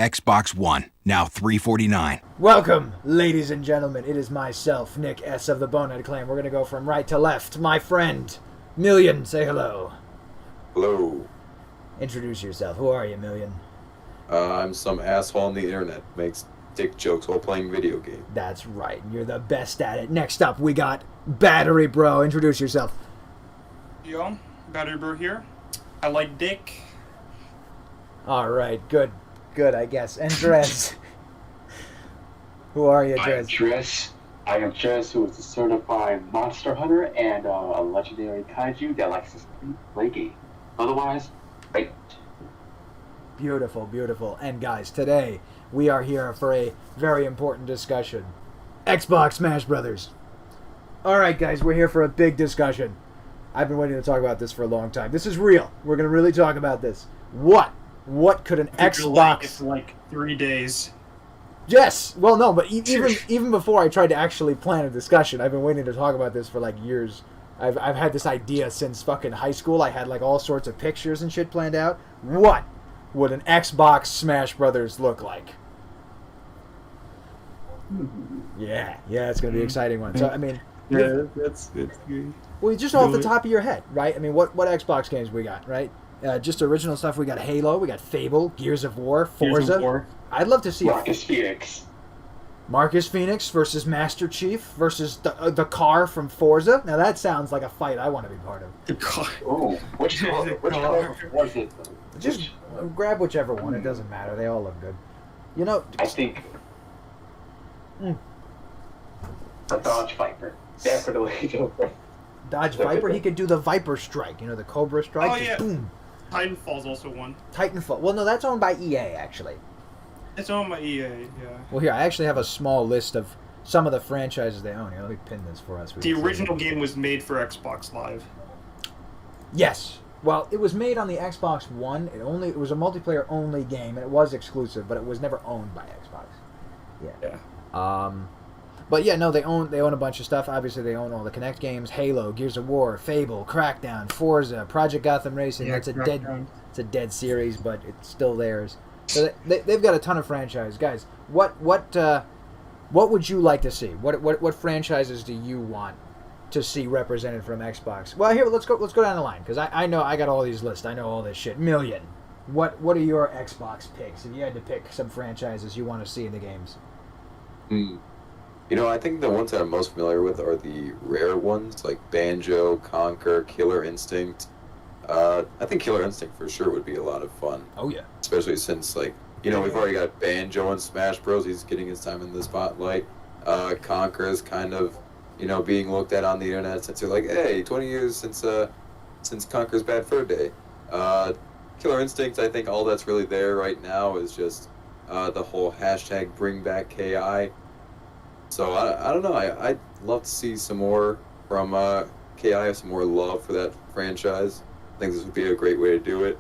Xbox One, now $349. Welcome, ladies and gentlemen. It is myself, Nick S. of the Bonehead Clan. We're going to go from right to left. My friend, Million, say hello. Hello. Introduce yourself. Who are you, Million? I'm some asshole on the internet. Makes dick jokes while playing video games. That's right. You're the best at it. Next up, we got BatteryBro. Introduce yourself. Yo, BatteryBro here. I like dick. All right, good, I guess. And Drez. Who are you, Drez? I am Drez, who is a certified monster hunter and a legendary kaiju that likes to play games. Otherwise, great. Beautiful, beautiful. And guys, today we are here for a very important discussion. Xbox Smash Brothers. All right, guys, we're here for a big discussion. I've been waiting to talk about this for a long time. This is real. We're going to really talk about this. What could an Xbox... It's like 3 days. Yes! Well, no, but even before I tried to actually plan a discussion, I've been waiting to talk about this for, like, years. I've had this idea since fucking high school. I had, like, all sorts of pictures and shit planned out. What would an Xbox Smash Brothers look like? Yeah, it's going to be an exciting one. So, I mean... Yeah, that's good. Well, just off the top of your head, right? I mean, what Xbox games we got, right? Just original stuff. We got Halo, we got Fable, Gears of War, Forza. I'd love to see Marcus Fenix versus Master Chief versus the car from Forza. Now that sounds like a fight I want to be part of. The car. Oh, which car was it? Just grab whichever one. It doesn't matter. They all look good. You know. I think the Dodge Viper. Definitely. Dodge Viper. He could do the Viper Strike. You know, the Cobra Strike. Oh yeah. Boom. Titanfall's also one. Titanfall. Well, no, that's owned by EA actually. It's owned by EA, yeah. Well, here I actually have a small list of some of the franchises they own. Here, let me pin this for us. The original game was made for Xbox Live. Yes. Well, it was made on the Xbox One. It was a multiplayer only game, and it was exclusive, but it was never owned by Xbox. Yeah. But yeah, no, they own a bunch of stuff. Obviously, they own all the Kinect games: Halo, Gears of War, Fable, Crackdown, Forza, Project Gotham Racing. Yeah, it's a dead series, but it's still theirs. So they've got a ton of franchise, guys. What would you like to see? What franchises do you want to see represented from Xbox? Well, here let's go down the line because I know I got all these lists. I know all this shit. Million. What are your Xbox picks? If you had to pick some franchises you want to see in the games. You know, I think the ones that I'm most familiar with are the rare ones, like Banjo, Conker, Killer Instinct. I think Killer Instinct for sure would be a lot of fun. Oh, yeah. Especially since, like, you know, we've already got Banjo and Smash Bros. He's getting his time in the spotlight. Conker is kind of, you know, being looked at on the internet since you're like, hey, 20 years since Conker's Bad Fur Day. Killer Instinct, I think all that's really there right now is just the whole hashtag bring back KI. So I don't know. I'd love to see some more from KI, some more love for that franchise. I think this would be a great way to do it.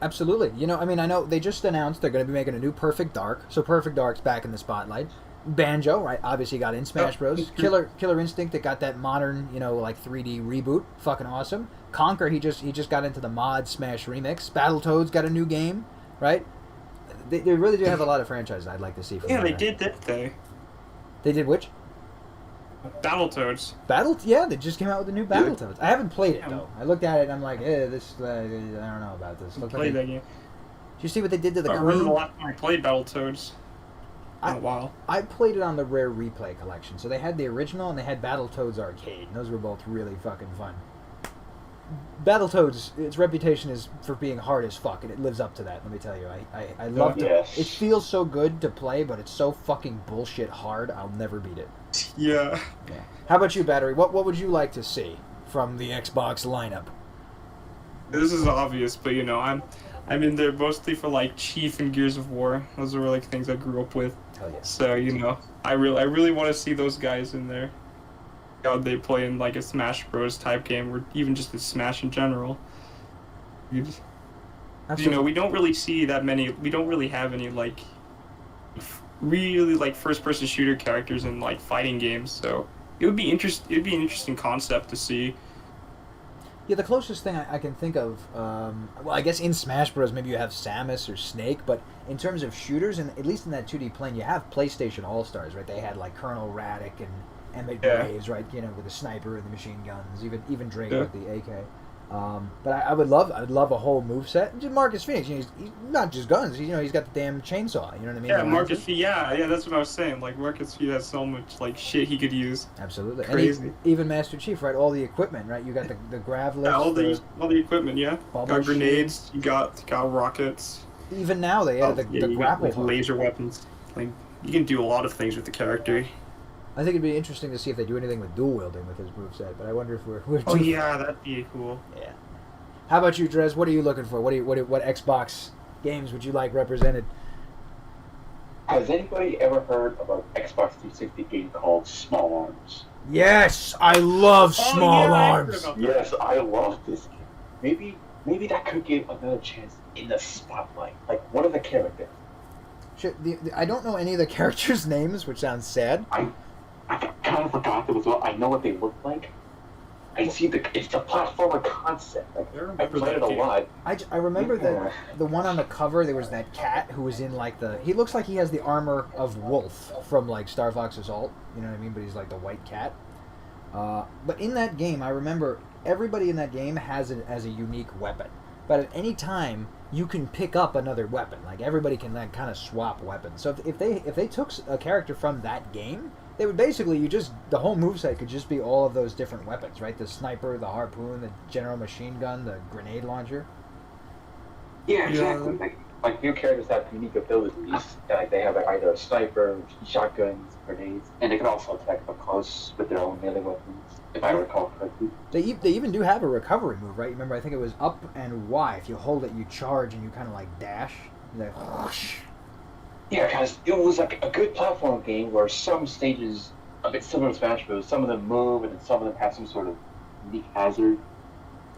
Absolutely. You know, I mean, I know they just announced they're going to be making a new Perfect Dark, so Perfect Dark's back in the spotlight. Banjo, right? Obviously got in Smash Bros. Killer Instinct that got that modern, you know, like 3D reboot, fucking awesome. Conker, he just got into the mod Smash remix. Battletoads got a new game, right? They really do have a lot of franchises I'd like to see. From They did, didn't they? They did which? Battletoads. Yeah, they just came out with a new Battletoads. I haven't played it though. I looked at it and I'm like, this. I don't know about this. Played that game. Did you see what they did to the I remember the last time I played Battletoads. In a while. I played it on the Rare Replay collection. So they had the original and they had Battletoads Arcade. And those were both really fucking fun. Battletoads, its reputation is for being hard as fuck, and it lives up to that, let me tell you. I love it. Yes. It feels so good to play, but it's so fucking bullshit hard, I'll never beat it. Yeah. How about you, Battery? What would you like to see from the Xbox lineup? This is obvious, but you know, I'm in there mostly for like Chief and Gears of War. Those are like things I grew up with. Hell yeah. So, you know, I really want to see those guys in there. How they play in like a Smash Bros type game, or even just a Smash in general. You know, we don't really see that many. We don't really have any like really like first-person shooter characters in like fighting games. So it would be It'd be an interesting concept to see. Yeah, the closest thing I can think of, well, I guess in Smash Bros. Maybe you have Samus or Snake, but in terms of shooters, and at least in that 2D plane, you have PlayStation All Stars, right? They had like Colonel Raddick and Emmett Graves, right? You know, with the sniper and the machine guns, even Drake with the AK. But I'd love a whole moveset. Just Marcus Phoenix, you know, he's not just guns. He's got the damn chainsaw. You know what I mean? Yeah, Marcus Phoenix. Yeah, that's what I was saying. Like Marcus Phoenix has so much like shit he could use. Absolutely, crazy. And even Master Chief, right? All the equipment, right? You got the grav lifts. Yeah, all the equipment. Yeah, got grenades. You got rockets. Even now they added the grapple, like laser weapons. Like you can do a lot of things with the character. I think it'd be interesting to see if they do anything with dual wielding with his moveset, but I wonder if we're Oh yeah, that'd be cool. Yeah. How about you, Drez? What are you looking for? What Xbox games would you like represented? Has anybody ever heard of an Xbox 360 game called Small Arms? Yes, I love Small Arms. Yes, I love this game. Maybe that could give another chance in the spotlight. Like, what are the characters? I don't know any of the characters' names, which sounds sad. I kind of forgot them as well. I know what they look like. It's the platformer concept. Like, I played it a lot. I remember the one on the cover. There was that cat who was in like he looks like he has the armor of Wolf from like Star Fox Assault. You know what I mean? But he's like the white cat. But in that game, I remember everybody in that game has it as a unique weapon. But at any time, you can pick up another weapon. Like everybody can then kind of swap weapons. So if they took a character from that game, they would basically the whole moveset could just be all of those different weapons, right? The sniper, the harpoon, the general machine gun, the grenade launcher. Yeah, exactly. Like new characters have unique abilities. Like they have either a sniper, shotguns, grenades, and they can also attack up close with their own melee weapons. If I recall correctly. They even do have a recovery move, right? Remember, I think it was up and Y. If you hold it, you charge and you kind of like dash. Like, whoosh. Yeah, because it was like a good platform game where some stages, a bit similar to Smash Bros., some of them move and then some of them have some sort of unique hazard.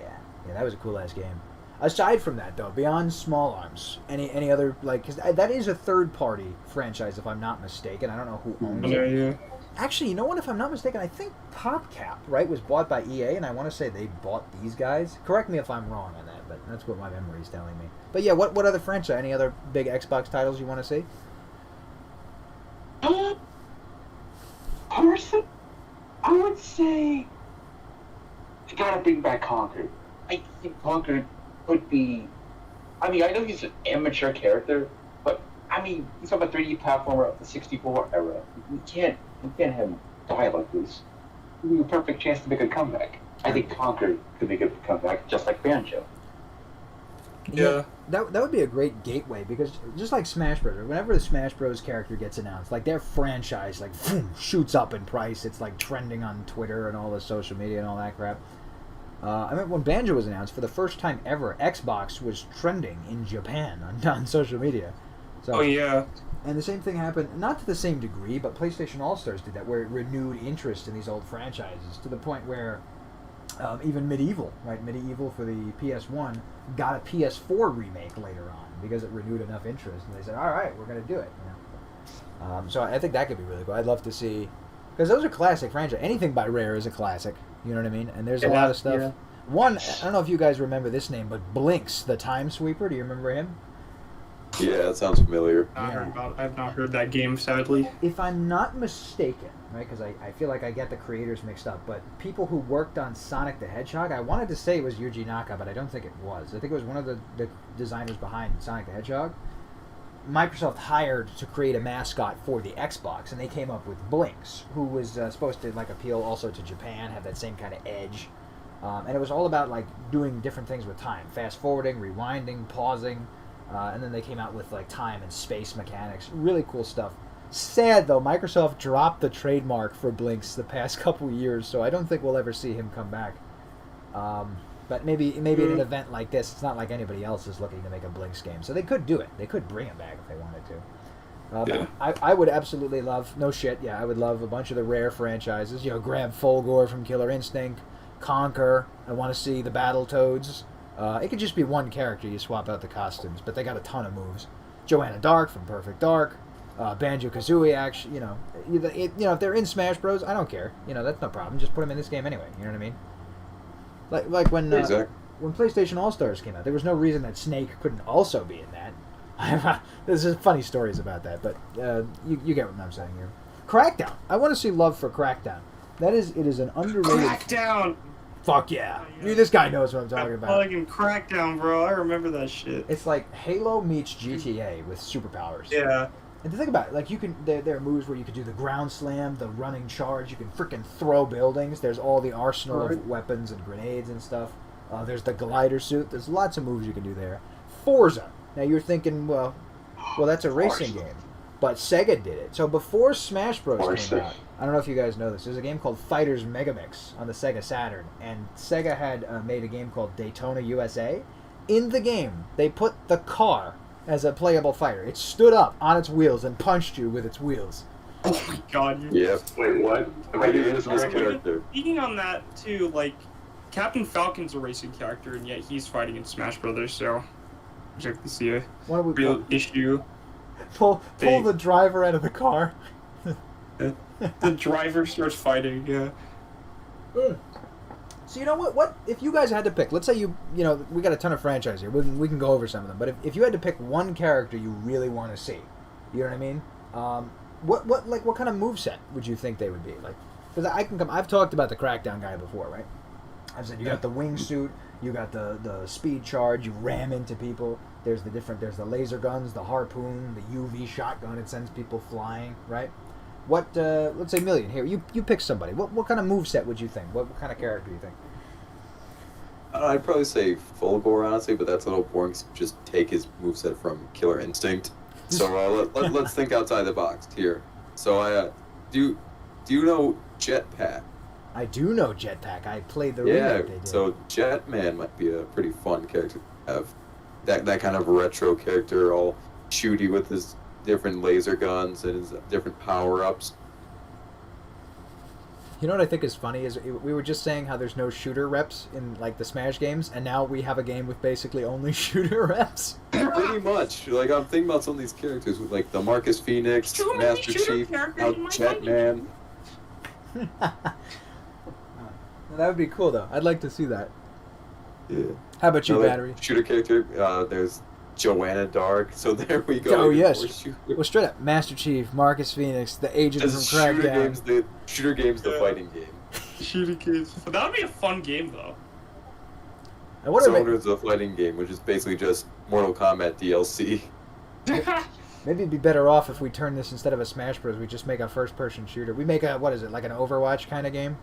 Yeah, that was a cool ass game. Aside from that, though, beyond Small Arms, any other because that is a third party franchise, if I'm not mistaken. I don't know who owns it. Yeah. Actually, you know what? If I'm not mistaken, I think PopCap, right, was bought by EA, and I want to say they bought these guys. Correct me if I'm wrong on that, but that's what my memory's telling me. But yeah, what other franchise? Any other big Xbox titles you want to see? Person, I would say you gotta bring back Conker. I think Conker could be. I mean, I know he's an amateur character, but I mean, he's on a 3D platformer of the 64 era. We can't have him die like this. It would be a perfect chance to make a comeback. I think Conker could make a comeback just like Banjo. Yeah. That would be a great gateway because just like Smash Bros. Whenever the Smash Bros. Character gets announced, like their franchise like boom, shoots up in price. It's like trending on Twitter and all the social media and all that crap. I remember when Banjo was announced for the first time ever, Xbox was trending in Japan on social media. So, oh yeah. And the same thing happened, not to the same degree, but PlayStation All-Stars did that, where it renewed interest in these old franchises to the point where even Medieval, right? Medieval for the PS1 got a PS4 remake later on because it renewed enough interest, and they said, "All right, we're going to do it." You know? So I think that could be really cool. I'd love to see, because those are classic franchises. Anything by Rare is a classic. You know what I mean? And there's a lot of stuff. Yeah. One, I don't know if you guys remember this name, but Blinx The Time Sweeper. Do you remember him? Yeah, that sounds familiar. I've not heard that game, sadly. If I'm not mistaken, right, because I feel like I get the creators mixed up, but people who worked on Sonic the Hedgehog, I wanted to say it was Yuji Naka, but I don't think it was. I think it was one of the designers behind Sonic the Hedgehog. Microsoft hired to create a mascot for the Xbox, and they came up with Blinx, who was supposed to like appeal also to Japan, have that same kind of edge. And it was all about like doing different things with time, fast forwarding, rewinding, pausing. And then they came out with like time and space mechanics. Really cool stuff. Sad though, Microsoft dropped the trademark for Blinx the past couple years, so I don't think we'll ever see him come back. But maybe at an event like this, it's not like anybody else is looking to make a Blinx game, so they could do it. They could bring him back if they wanted to. Yeah. I would absolutely love, no shit, yeah, I would love a bunch of the Rare franchises. You know, grab Fulgore from Killer Instinct, Conker. I want to see the Battletoads. It could just be one character, you swap out the costumes, but they got a ton of moves. Joanna Dark from Perfect Dark, Banjo-Kazooie, actually, you know, if they're in Smash Bros, I don't care. You know, that's no problem. Just put them in this game anyway, you know what I mean? Like when Exactly. when PlayStation All Stars came out, there was no reason that Snake couldn't also be in that. There's just funny stories about that, but you get what I'm saying here. Crackdown. I want to see love for Crackdown. It is an underrated. Crackdown. Fuck yeah! This guy knows what I'm talking about. Fucking Crackdown, bro. I remember that shit. It's like Halo meets GTA with superpowers. Yeah. And to think about it, like you can, there are moves where you can do the ground slam, the running charge. You can freaking throw buildings. There's all the arsenal of weapons and grenades and stuff. There's the glider suit. There's lots of moves you can do there. Forza. Now you're thinking, well, that's a racing game, but Sega did it. So before Smash Bros. Came out, I don't know if you guys know this. There's a game called Fighters Megamix on the Sega Saturn, and Sega had made a game called Daytona USA. In the game, they put the car as a playable fighter. It stood up on its wheels and punched you with its wheels. Oh my god. Yeah. Wait, what? Am I doing this character? Speaking on that too, like Captain Falcon's a racing character, and yet he's fighting in Smash Brothers. So, check to see a real issue. Pull the driver out of the car. The driver starts fighting. Yeah. So you know what if you guys had to pick, let's say you know, we got a ton of franchises here, we can go over some of them, but if you had to pick one character you really want to see, you know what I mean, what kind of moveset would you think they would be like? Because I've talked about the Crackdown guy before, right? I've said you got the wingsuit, you got the speed charge, you ram into people, there's the laser guns, the harpoon, the UV shotgun, it sends people flying, right? What, let's say Million, here, you pick somebody. What kind of moveset would you think? What kind of character do you think? I'd probably say Fulgore, honestly, but that's a little boring. So just take his moveset from Killer Instinct. So let's think outside the box here. So do you know Jetpack? I do know Jetpack. I played the remake they did. So Jetman might be a pretty fun character to have. That kind of retro character, all shooty with his different laser guns and his different power-ups. You know what I think is funny is we were just saying how there's no shooter reps in like the Smash games, and now we have a game with basically only shooter reps. Pretty much. Like I'm thinking about some of these characters with like the Marcus Phoenix, Master Chief, now Jetman. That would be cool though. I'd like to see that. Yeah. How about you, Battery? Shooter character. There's Joanna Dark. So there we go. Oh yes. Well, straight up, Master Chief, Marcus Phoenix, the agent from Crackdown. Shooter games, the fighting game. Shooter games. But that would be a fun game though. Soldier's a fighting game, which is basically just Mortal Kombat DLC. Maybe it'd be better off if we turn this, instead of a Smash Bros, we just make a first-person shooter. We make like an Overwatch kind of game?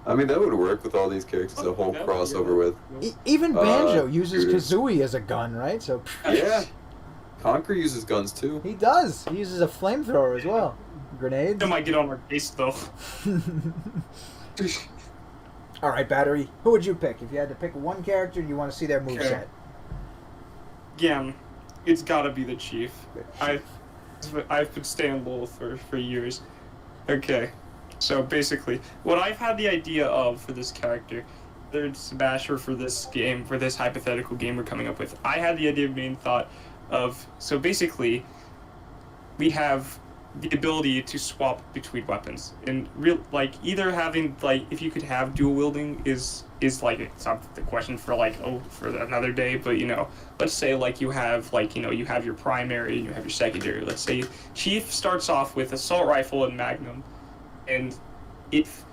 I mean, that would work with all these characters, a whole crossover with... Even Banjo uses Kazooie as a gun, right? So yeah. Conker uses guns, too. He does. He uses a flamethrower as well. Grenades. That might get on our case, though. All right, Battery. Who would you pick? If you had to pick one character and you want to see their moveset. Again, it's got to be the Chief. I've been staying low for years. Okay. So basically, what I've had the idea of for this character, third Smasher for this game, for this hypothetical game we're coming up with, I had the idea of main thought of, so basically, we have the ability to swap between weapons. And like either having like, if you could have dual wielding is like, it's not the question for like, for another day, but you know, let's say like you have like, you know, you have your primary and you have your secondary. Let's say Chief starts off with assault rifle and magnum. And if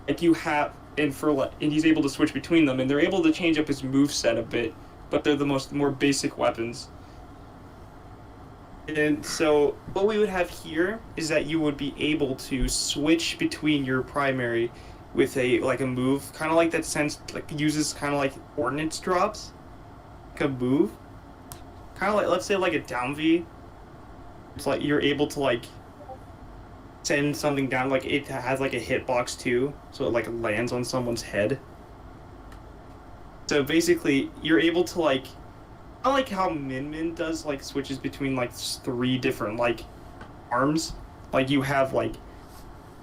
like you have, and he's able to switch between them, and they're able to change up his moveset a bit, but they're the more basic weapons. And so what we would have here is that you would be able to switch between your primary with a move, kind of like that sense, like uses kind of like ordnance drops, like a move, kind of like, let's say like a down V. It's like you're able to like send something down, like it has like a hitbox too, so it like lands on someone's head. So basically, you're able to like, I like how Min Min does, like switches between like 3 different like arms. Like you have like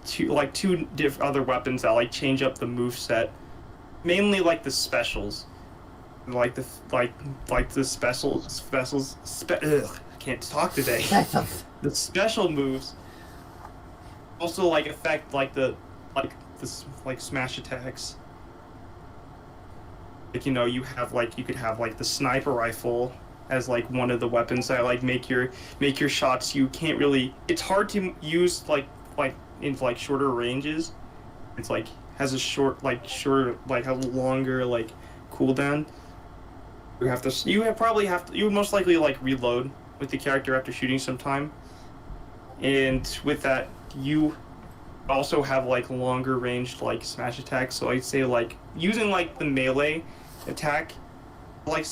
two different other weapons that like change up the move set. Mainly like the specials, like the specials. I can't talk today. The special moves also like affect like the smash attacks. like, you have like, you could have like the sniper rifle as like one of the weapons that like make your shots. You can't really. It's hard to use like in like shorter ranges. It's like has a shorter like a longer like cooldown. You would most likely like reload with the character after shooting some time, and with that you also have like longer ranged like smash attacks. So I'd say like using like the melee attack, like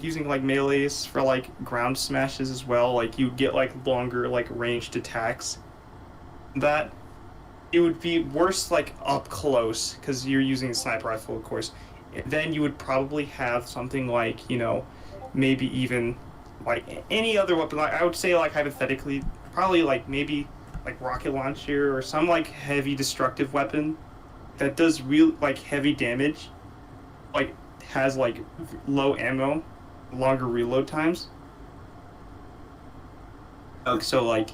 using like melees for like ground smashes as well. Like you get like longer like ranged attacks. That it would be worse like up close because you're using a sniper rifle, of course. Then you would probably have something like, maybe even like any other weapon. Like I would say like hypothetically, probably like maybe like rocket launcher or some like heavy destructive weapon that does real like heavy damage, like has like low ammo, longer reload times. So like,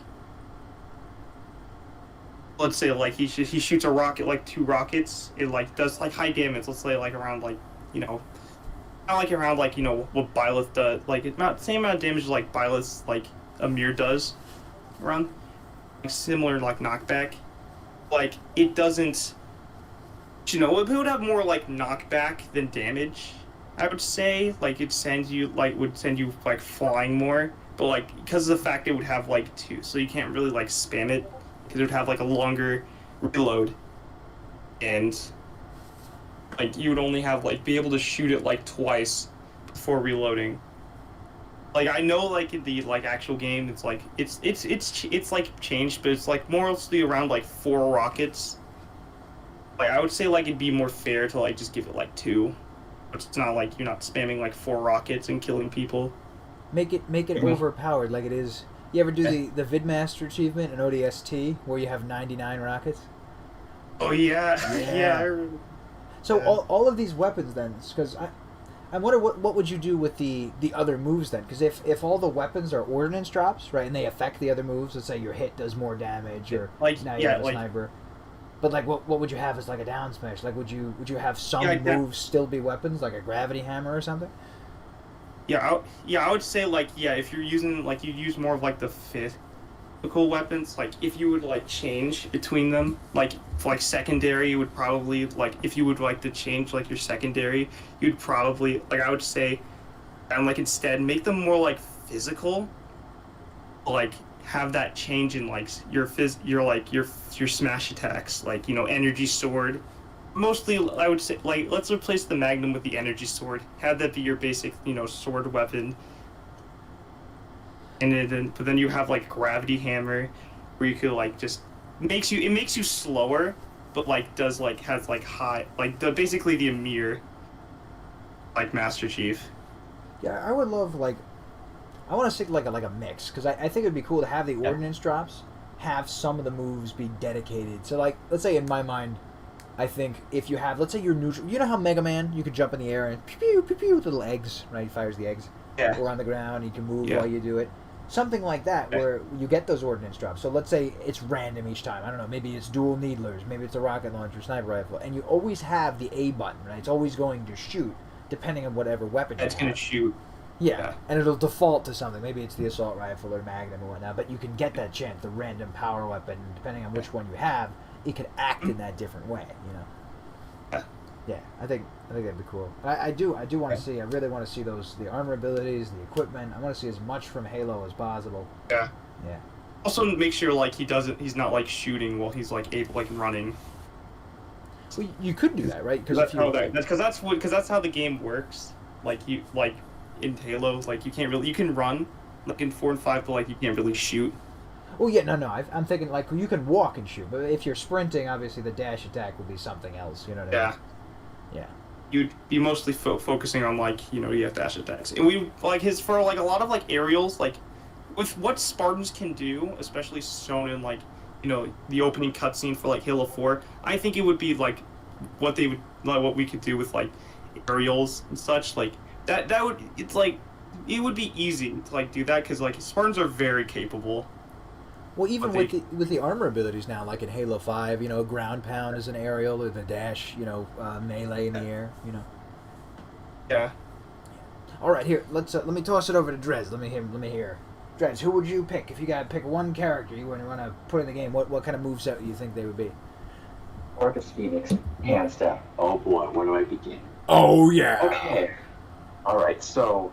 let's say like he shoots a rocket, like 2 rockets, it like does like high damage. Let's say like around like not like around like what Byleth does, like it's not same amount of damage as like Byleth like Amir does around, like similar like knockback. Like it doesn't, it would have more like knockback than damage. I would say like would send you like flying more, but like because of the fact it would have like 2, so you can't really like spam it. Because it would have like a longer reload, and like you would only have like be able to shoot it like twice before reloading. Like I know like in the like actual game it's like it's like changed, but it's like mostly around like 4 rockets. Like I would say like it'd be more fair to like just give it like 2, but it's not like you're not spamming like 4 rockets and killing people. Make it overpowered like it is. You ever do the Vidmaster achievement in ODST where you have 99 rockets? Oh yeah, yeah. I remember. So all of these weapons then, because I wonder what would you do with the other moves then? Because if all the weapons are ordnance drops, right, and they affect the other moves, let's say your hit does more damage, or like now you have a sniper. But like what would you have as like a down smash? Like would you have some moves still be weapons, like a gravity hammer or something? I would say like if you're using like you use more of like the physical weapons, like if you would like change between them, like for like secondary, you would probably like if you would like to change like your secondary, you'd probably like I would say, and like instead make them more like physical, like have that change in like your smash attacks, like energy sword. Mostly, I would say, like, let's replace the Magnum with the energy sword. Have that be your basic, sword weapon. And but then you have like gravity hammer, where you could like just makes you slower, but like has like high basically the Amir, like Master Chief. Yeah, I would love like, I want to see like a mix, because I think it'd be cool to have the ordnance drops, have some of the moves be dedicated. So like, let's say in my mind, I think if you have, let's say you're neutral, you know how Mega Man, you could jump in the air and pew pew pew pew with little eggs, right? He fires the eggs. Yeah. Or on the ground, you can move while you do it. Something like that, where you get those ordnance drops. So let's say it's random each time. I don't know, maybe it's dual needlers, maybe it's a rocket launcher, sniper rifle, and you always have the A button, right? It's always going to shoot, depending on whatever weapon it's going to shoot. Yeah, and it'll default to something. Maybe it's the assault rifle or Magnum or whatnot, but you can get that chance, the random power weapon, depending on which one you have, it could act in that different way, Yeah, I think that'd be cool. I do want to see. I really want to see the armor abilities, the equipment. I want to see as much from Halo as possible. Yeah. Yeah. Also, make sure like he's not like shooting while he's like running. Well, you could do that, right? Because that's how the game works. Like in Halo, like you can run like in 4 and 5, but like you can't really shoot. Oh yeah, no. I'm thinking like you can walk and shoot, but if you're sprinting, obviously the dash attack would be something else. You know what I mean? Yeah. You'd be mostly focusing on like you have dash attacks, and we like for like a lot of like aerials, like with what Spartans can do, especially shown in like the opening cutscene for like Halo 4. I think it would be like what we could do with like aerials and such, like that would it would be easy to like do that, because like Spartans are very capable. Well, even with the armor abilities now, like in Halo 5, ground pound is an aerial, or the dash, melee in the air, Yeah. All right, here. Let me toss it over to Drez. Let me hear. Drez, who would you pick if you got to pick one character you want to put in the game? What kind of moveset do you think they would be? Marcus Phoenix, hands down. Oh boy, where do I begin? Oh yeah. Okay. All right. So,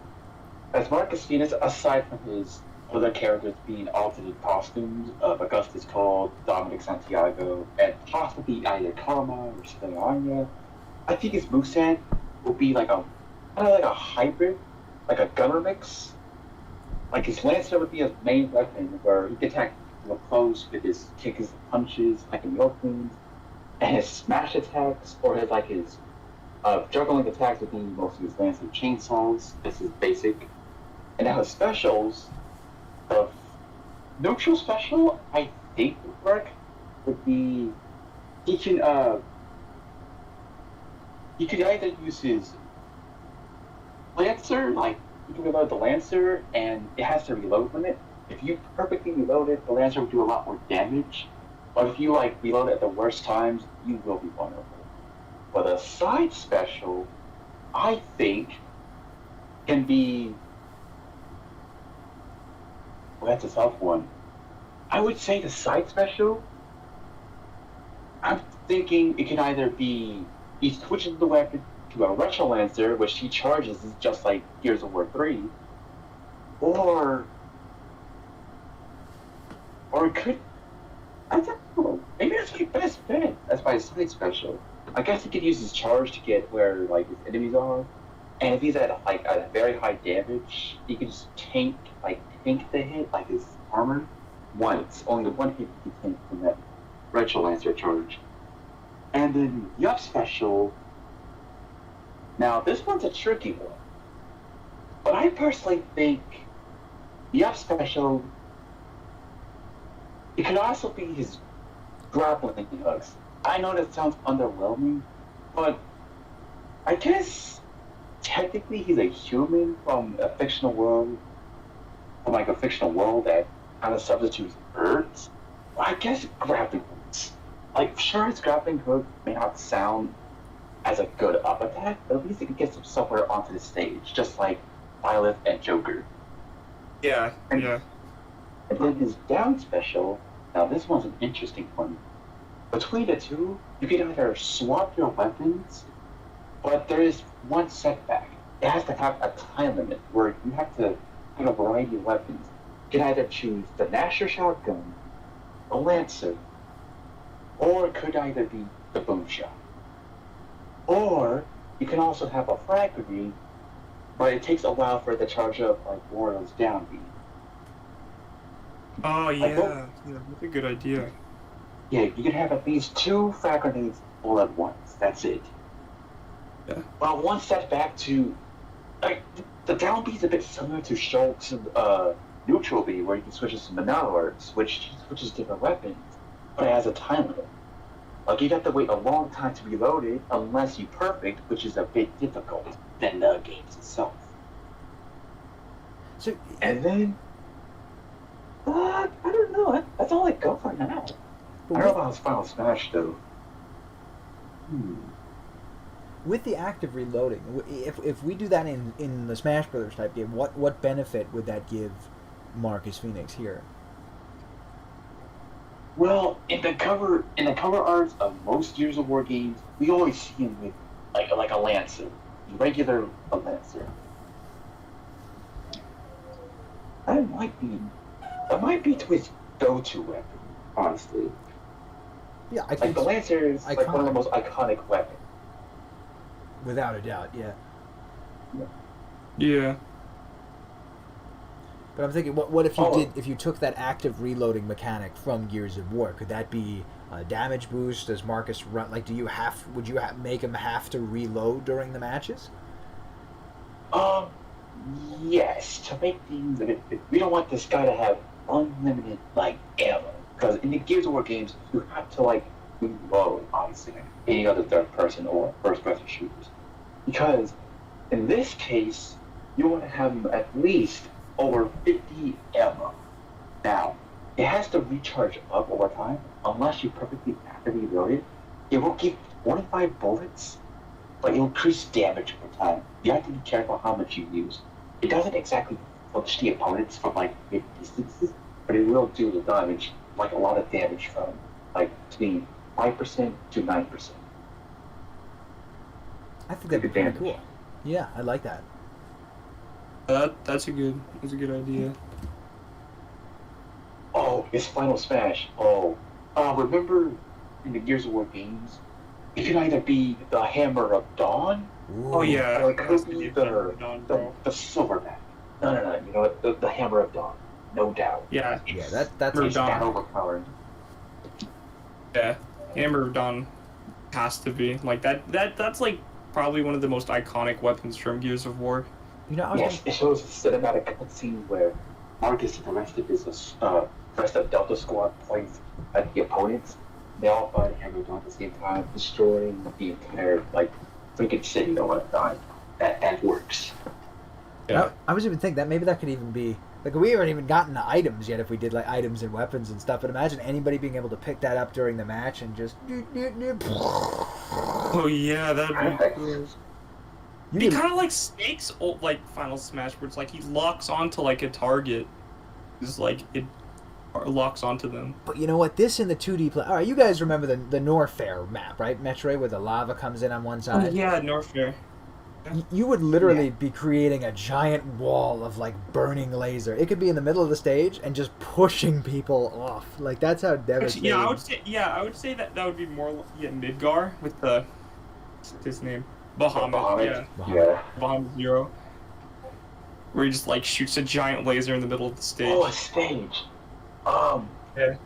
as Marcus Phoenix, aside from his other characters being alternate costumes of Augustus Cole, Dominic Santiago, and possibly either Karma or Steliania, I think his moveset will be like a kind of like a hybrid, like a gunner mix. Like his Lancer would be his main weapon, where he can attack close with his kicks and punches, like in your queens, and his smash attacks, or his juggling attacks would be mostly his Lancer chainsaws. This is basic. And now his specials, the neutral special, I think would work, would be he could either use his Lancer, like you can reload the Lancer, and it has a reload limit. If you perfectly reload it, the Lancer will do a lot more damage. But if you reload it at the worst times, you will be vulnerable. But a side special, I think, can be. Well, that's a tough one. I would say the side special. I'm thinking it can either be he switches the weapon to a Retro Lancer, which he charges just like Gears of War 3, or it could. I don't know. Maybe that's my best bet. That's my side special. I guess he could use his charge to get where his enemies are, and if he's at a very high damage, he could just tank the hit his armor once. Only one hit he can tank from that Retro Lancer charge. And then the up special. Now this one's a tricky one, but I personally think the up special. It could also be his grappling hooks. I know that sounds underwhelming, but I guess technically he's a human from a fictional world, that kind of substitutes birds. Well, I guess grappling hooks. Sure, his grappling hook may not sound as a good up attack, but at least it can get him somewhere onto the stage, just like Violet and Joker. Yeah, yeah. And then his down special, now this one's an interesting one. Between the two, you can either swap your weapons, but there is one setback. It has to have a time limit where you have to have a variety of weapons. You can either choose the Nasher shotgun, a Lancer, or it could either be the boom shot. Or you can also have a frag grenade, but it takes a while for it to charge up Wario's down beat. Oh yeah, that's a good idea. Yeah, you can have at least 2 frag grenades all at once. That's it. Yeah. Well, one setback to the down B is a bit similar to Shulk's neutral B, where you can switch to Manowar, switches different weapons, but it has a time limit. You have to wait a long time to reload it unless you perfect, which is a bit difficult than the games itself. So, and then, I don't know. That's all I go for now. I don't know about his Final Smash though. With the active reloading, if we do that in the Smash Brothers type game, what benefit would that give Marcus Phoenix here? Well, in the cover arts of most Gears of War games, we always see him with like a Lancer, regular Lancer. That might be to his go-to weapon, honestly. Yeah, I think the Lancer is one of the most iconic weapons. Without a doubt, yeah. Yeah. But I'm thinking, what if you if you took that active reloading mechanic from Gears of War? Could that be a damage boost? Does Marcus run? Would you make him have to reload during the matches? Yes. To make things a bit, we don't want this guy to have unlimited ammo, because in the Gears of War games you have to reload, obviously, like any other third person or first person shooters, because in this case you want to have him at least over 50 ammo. Now, it has to recharge up over time unless you perfectly actively reload it. It will give 45 bullets but you increase damage per time. You have to be careful how much you use. It doesn't exactly push the opponents from like mid distances, but it will do the damage, like a lot of damage from like between 5% to 9%. I think that'd be pretty cool. Yeah, I like that. That's a good idea. Oh, it's Final Smash. Oh, remember in the Gears of War games, it could either be the Hammer of Dawn, Ooh. Oh yeah, or it could be the Silverback. No. You know what? The Hammer of Dawn, no doubt. Yeah, Yeah, that's It's Dawn. that overpowered. yeah. Hammer of Dawn has to be like that. That's like probably one of the most iconic weapons from Gears of War. You know, I was Yes, it shows a cinematic cutscene where Marcus and the rest of Delta Squad points at the opponents. They all fight Hammer of Dawn at the same time, destroying the entire freaking city or whatnot. That works. Yeah. I was even thinking that maybe that could even be like we haven't even gotten to items yet if we did like items and weapons and stuff. But imagine anybody being able to pick that up during the match and just. Oh yeah, that'd be cool. You Be could- kind of like Snake's old like Final Smash, where it's like he locks onto like a target, it's like it locks onto them. But you know what? This in the 2D play. All right, you guys remember the Norfair map, right? Metroid, where the lava comes in on one Oh side. yeah, Norfair. You would literally be creating a giant wall of like burning laser. It could be in the middle of the stage and just pushing people off. Like that's how devastating. Actually, I would say that would be more Midgar with the what's his name Bahamut. Yeah. Bahamut Zero. Where he just like shoots a giant laser in the middle of the stage. Oh, a stage. Yeah.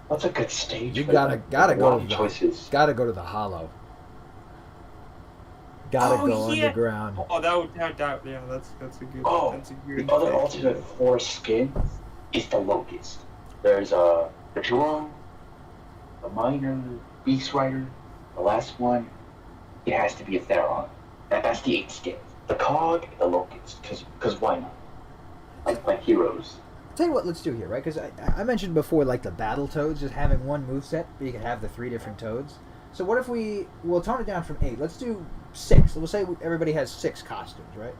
What's a good stage? You for gotta that? go A lot to of choices. gotta go to the Hollow. Gotta go underground. Oh, that's a good. Oh, that's a good. the other alternate for skins is the Locust. There's the Drone, the Miner, Beast Rider. The last one, it has to be a Theron. That's the 8 skins. The Cog, the Locust, because why not? Like heroes. Tell you what, let's do here, right? Because I mentioned before, like the battle toads, just having one moveset, but you can have the 3 different toads. So what if we'll tone it down from 8? Let's do 6. We'll say everybody has 6 costumes, right?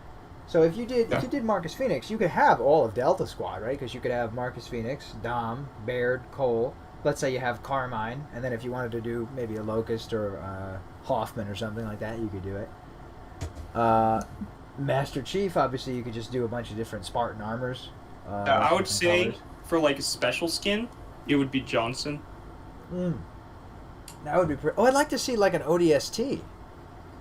So if you did Marcus Fenix, you could have all of Delta Squad, right? Because you could have Marcus Fenix, Dom, Baird, Cole. Let's say you have Carmine, and then if you wanted to do maybe a Locust or Hoffman or something like that, you could do it. Master Chief, obviously, you could just do a bunch of different Spartan armors. I would different say colors. for like a special skin, it would be Johnson. That would be pretty. Oh, I'd like to see like an ODST.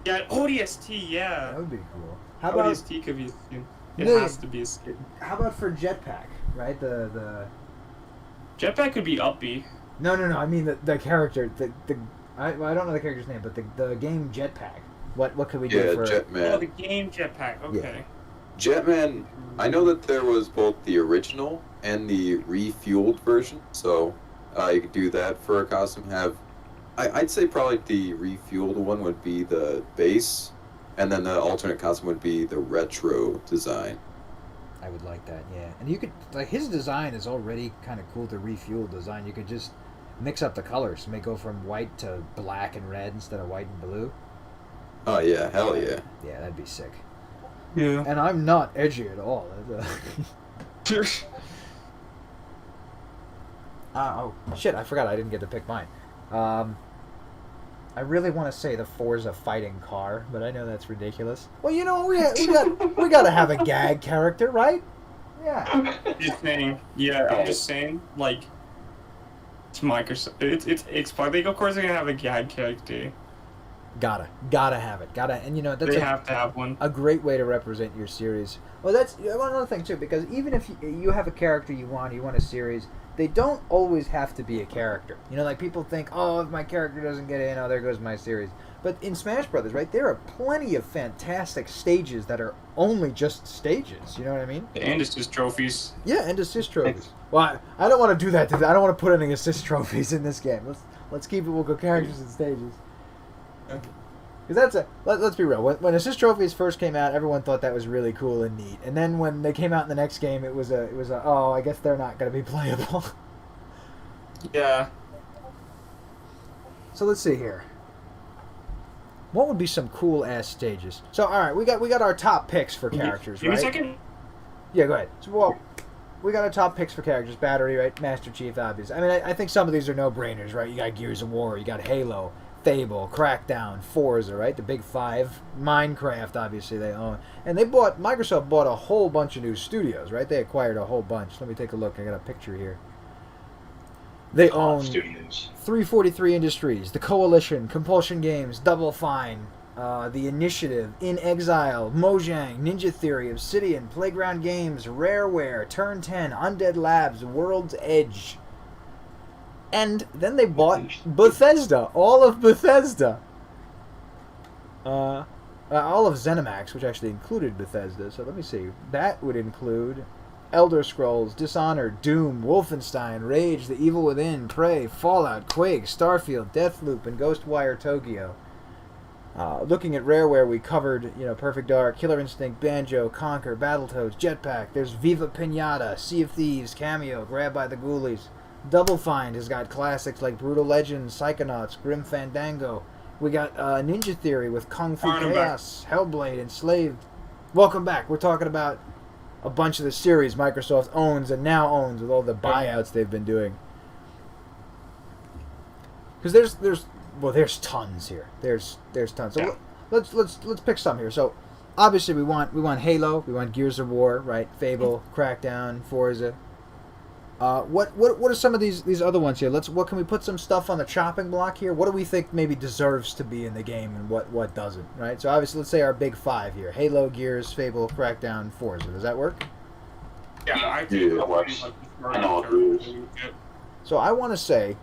Yeah, ODST. Yeah. That would be cool. How about ODST could be a skin. It Million. has to be a skin. How about for Jetpack? Right, the Jetpack could be Uppy. No. I mean the character. I don't know the character's name, but the game Jetpack. What could we do for? Jetman. Oh, the game Jetpack. Okay. Jetman, I know that there was both the original and the refueled version, so you could do that for a costume. I'd say probably the refueled one would be the base, and then the alternate costume would be the retro design. I would like that, yeah. And you could his design is already kind of cool. The refueled design, you could just mix up the colors, make go from white to black and red instead of white and blue. Oh yeah, hell yeah. Yeah, that'd be sick. Yeah. And I'm not edgy at all. Oh shit! I forgot I didn't get to pick mine. I really want to say the Forza fighting car, but I know that's ridiculous. Well, you know we got to have a gag character, right? Yeah. Just saying. Yeah, I'm just saying. Like, it's Microsoft. It's probably of course they're gonna have a gag character. Gotta have it. And you know that's They have to have one. a great way to represent your series. Well, that's another thing too, because even if you have a character you want a series, they don't always have to be a character. You know, like people think, oh, if my character doesn't get in, oh, there goes my series. But in Smash Brothers, right, there are plenty of fantastic stages that are only just stages. You know what I mean? And it's just trophies. Yeah, and assist trophies. Well, I don't want to do that. I don't want to put any assist trophies in this game. Let's keep it. We'll go characters and stages. Because let's be real. When assist trophies first came out, everyone thought that was really cool and neat. And then when they came out in the next game, it was oh, I guess they're not going to be playable. Yeah. So let's see here. What would be some cool ass stages? So all right, we got our top picks for characters, Give me right? a second. Yeah, go ahead. So, well, we got our top picks for characters. Battery, right? Master Chief, obvious. I mean, I think some of these are no-brainers, right? You got Gears of War, you got Halo, Fable, Crackdown, Forza, right? The big five. Minecraft, obviously, they own. And Microsoft bought a whole bunch of new studios, right? They acquired a whole bunch. Let me take a look. I got a picture here. They own Studios. 343 Industries, The Coalition, Compulsion Games, Double Fine, The Initiative, In Exile, Mojang, Ninja Theory, Obsidian, Playground Games, Rareware, Turn 10, Undead Labs, World's Edge. And then they bought Bethesda, all of Bethesda. All of ZeniMax, which actually included Bethesda. So let me see. That would include Elder Scrolls, Dishonored, Doom, Wolfenstein, Rage, The Evil Within, Prey, Fallout, Quake, Starfield, Deathloop, and Ghostwire Tokyo. Looking at Rareware, we covered, Perfect Dark, Killer Instinct, Banjo, Conker, Battletoads, Jetpack. There's Viva Pinata, Sea of Thieves, Cameo, Grab by the Ghoulies. Double Fine has got classics like Brutal Legends, Psychonauts, Grim Fandango. We got Ninja Theory with Kung Fu Chaos, Hellblade, Enslaved. Welcome back. We're talking about a bunch of the series Microsoft owns and now owns with all the buyouts they've been doing. Because there's tons here. There's tons. So let's pick some here. So obviously we want Halo, we want Gears of War, right? Fable, Crackdown, Forza. What are some of these other ones here? What can we put some stuff on the chopping block here? What do we think maybe deserves to be in the game and what doesn't, right? So obviously let's say our big five here: Halo, Gears, Fable, Crackdown, Forza. Does that work? Yeah, I think that works. And all those. So I want to say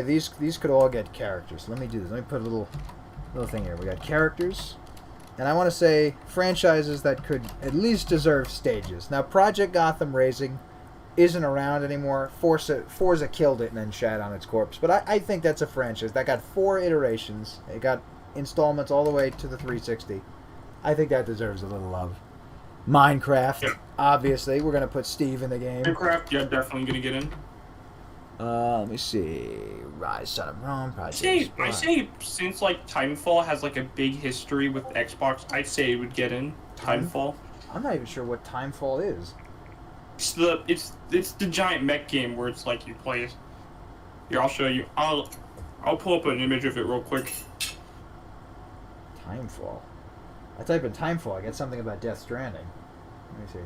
these could all get characters. Let me do this. Let me put a little thing here. We got characters, and I want to say franchises that could at least deserve stages. Now, Project Gotham Racing isn't around anymore. Forza killed it and then shat on its corpse. But I think that's a franchise that got 4 iterations. It got installments all the way to the 360. I think that deserves a little love. Minecraft, obviously. We're going to put Steve in the game. Minecraft, yeah, definitely going to get in. Let me see. Rise, Son of Rome, Project. I say since Titanfall has a big history with Xbox, I'd say it would get in. Titanfall. I'm not even sure what Timefall is. It's the giant mech game where it's you play it. Here, I'll show you. I'll pull up an image of it real quick. Timefall. I type in Timefall, I get something about Death Stranding. Let me see.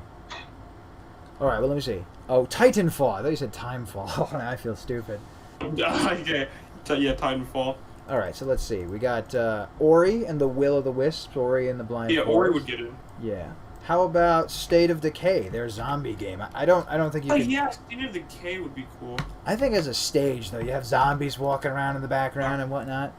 Alright, well let me see. Oh, Titanfall. I thought you said Timefall. Oh, now I feel stupid. Yeah, Titanfall. Alright, so let's see. We got Ori and the Will of the Wisps, Ori and the Blind Forest. Ori would get in. Yeah. How about State of Decay, their zombie game? I don't think you can... yeah, State of Decay would be cool. I think as a stage, though, you have zombies walking around in the background and whatnot.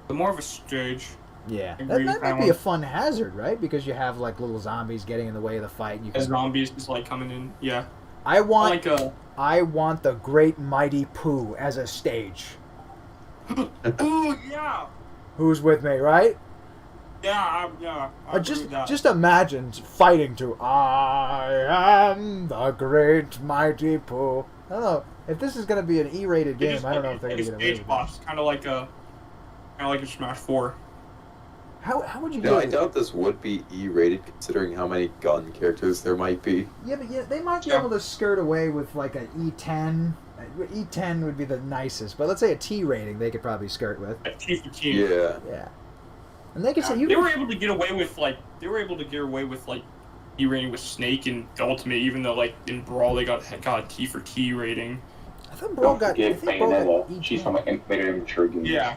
But more of a stage. Yeah. That might be a fun hazard, right? Because you have, little zombies getting in the way of the fight. And you can... Zombies just, coming in, yeah. I want the Great Mighty Pooh as a stage. Ooh, yeah! Who's with me, right? Yeah, I just imagine fighting to I am the Great Mighty Pooh. I don't know if this is going to be an E-rated game. I don't know if they're going to get away with it. Kind of like a Smash 4. How would you do I doubt this would be E-rated considering how many gun characters there might be. Yeah, but they might be able to skirt away with an E10. E10 would be the nicest, but let's say a T rating they could probably skirt with. A T for T. Yeah. Yeah. And they could say they were able to get away with E-rating with Snake and Ultimate, even though in Brawl they got a T for T rating. I thought Brawl got. I think Brawl got E10. She's from very immature games. Yeah.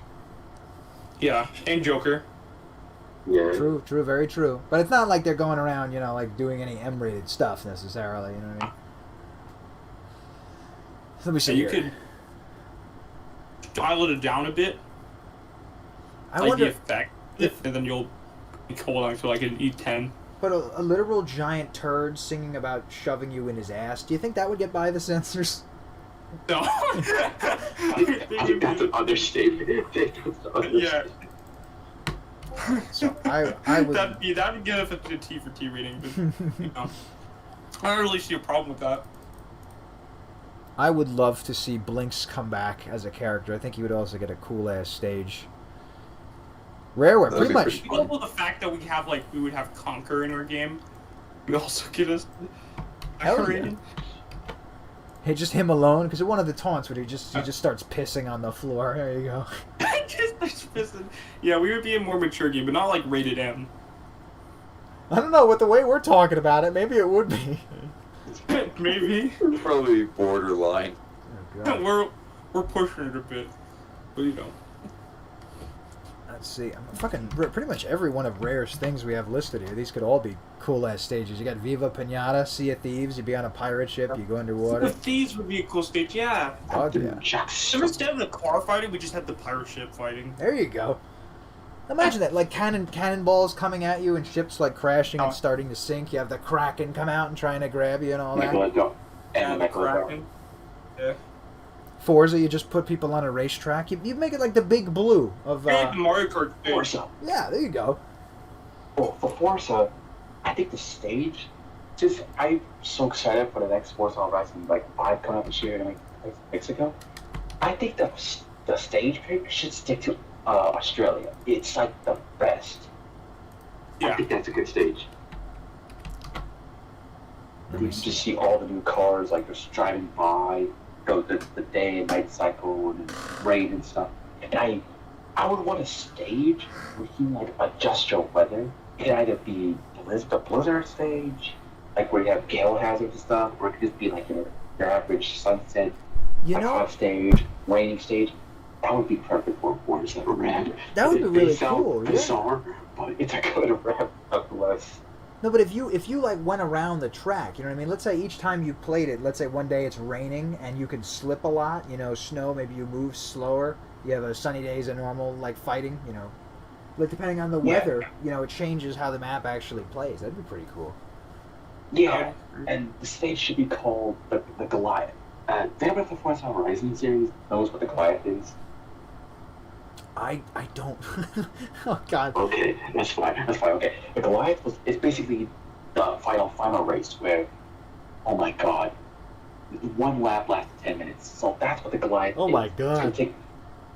Yeah, and Joker. Yeah. True, very true. But it's not like they're going around, doing any M-rated stuff necessarily. You know what I mean? Let me see. You could dial it down a bit. I wonder. The effect. And then you'll hold on to an E10. But a literal giant turd singing about shoving you in his ass, do you think that would get by the censors? No. I think that's an understatement. Yeah. So I would... That'd get us a T for T rating, but I don't really see a problem with that. I would love to see Blinx come back as a character. I think he would also get a cool-ass stage. Rareware, That'd pretty be much. pretty Although the fact that we would have Conker in our game, we also get us. Hell yeah. Hey, just him alone, because one of the taunts where he just starts pissing on the floor. There you go. just pissing. Yeah, we would be a more mature game, but not like rated M. I don't know, with the way we're talking about it, maybe it would be. Maybe. Probably borderline. Oh, God. We're pushing it a bit, but you know. Let's see. Pretty much every one of Rare's things we have listed here. These could all be cool-ass stages. You got Viva Pinata, Sea of Thieves. You be on a pirate ship. You go underwater. The Thieves would be a cool stage, yeah. Oh, yeah. Instead of the car fighting, we just had the pirate ship fighting. There you go. Imagine that, like cannonballs coming at you and ships like crashing and starting to sink. You have the Kraken come out and trying to grab you and all that. And the Kraken. Yeah. Forza, you just put people on a racetrack. You make it like the Big Blue of. Like Mario Kart Forza. Yeah, there you go. Well, for Forza, I think the stage. I'm so excited for the next Forza Horizon 5 coming up this year in Mexico. I think the stage pick should stick to Australia. It's like the best. Yeah. I think that's a good stage. You just see all the new cars just driving by, the day and night cycle and rain and stuff. And I would want a stage where you can adjust your weather. It could either be the blizzard stage, where you have gale hazards and stuff, or it could just be your average sunset hot stage, raining stage. That would be perfect for a Forza ramp. That would be really cool. Bizarre, but it's a good ramp nonetheless. No, but if you went around the track, you know what I mean? Let's say each time you played it, let's say one day it's raining and you can slip a lot, snow, maybe you move slower. You have a sunny days and normal fighting, But depending on the weather, it changes how the map actually plays. That'd be pretty cool. Yeah, and the stage should be called the Goliath. Everyone with the Forza Horizon series knows what the Goliath is. I don't. Oh, God. Okay, that's fine. Okay, the Goliath is basically the final race where, oh my God, one lap lasted 10 minutes. So that's what the Goliath is. Oh my God.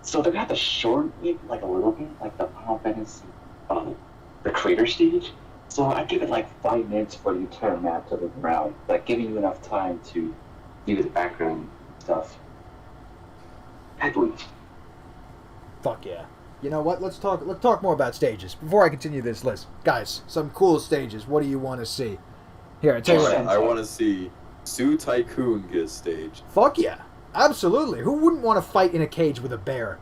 So they're gonna have to shorten it a little bit, like the Final Fantasy, the Crater stage. So I give it 5 minutes for the entire map to look around, giving you enough time to view the background stuff. At least. Fuck yeah. You know what? Let's talk more about stages before I continue this list. Guys, some cool stages. What do you want to see? Here, I tell you what. I want to see Sue Tycoon get a stage. Fuck yeah. Absolutely. Who wouldn't want to fight in a cage with a bear?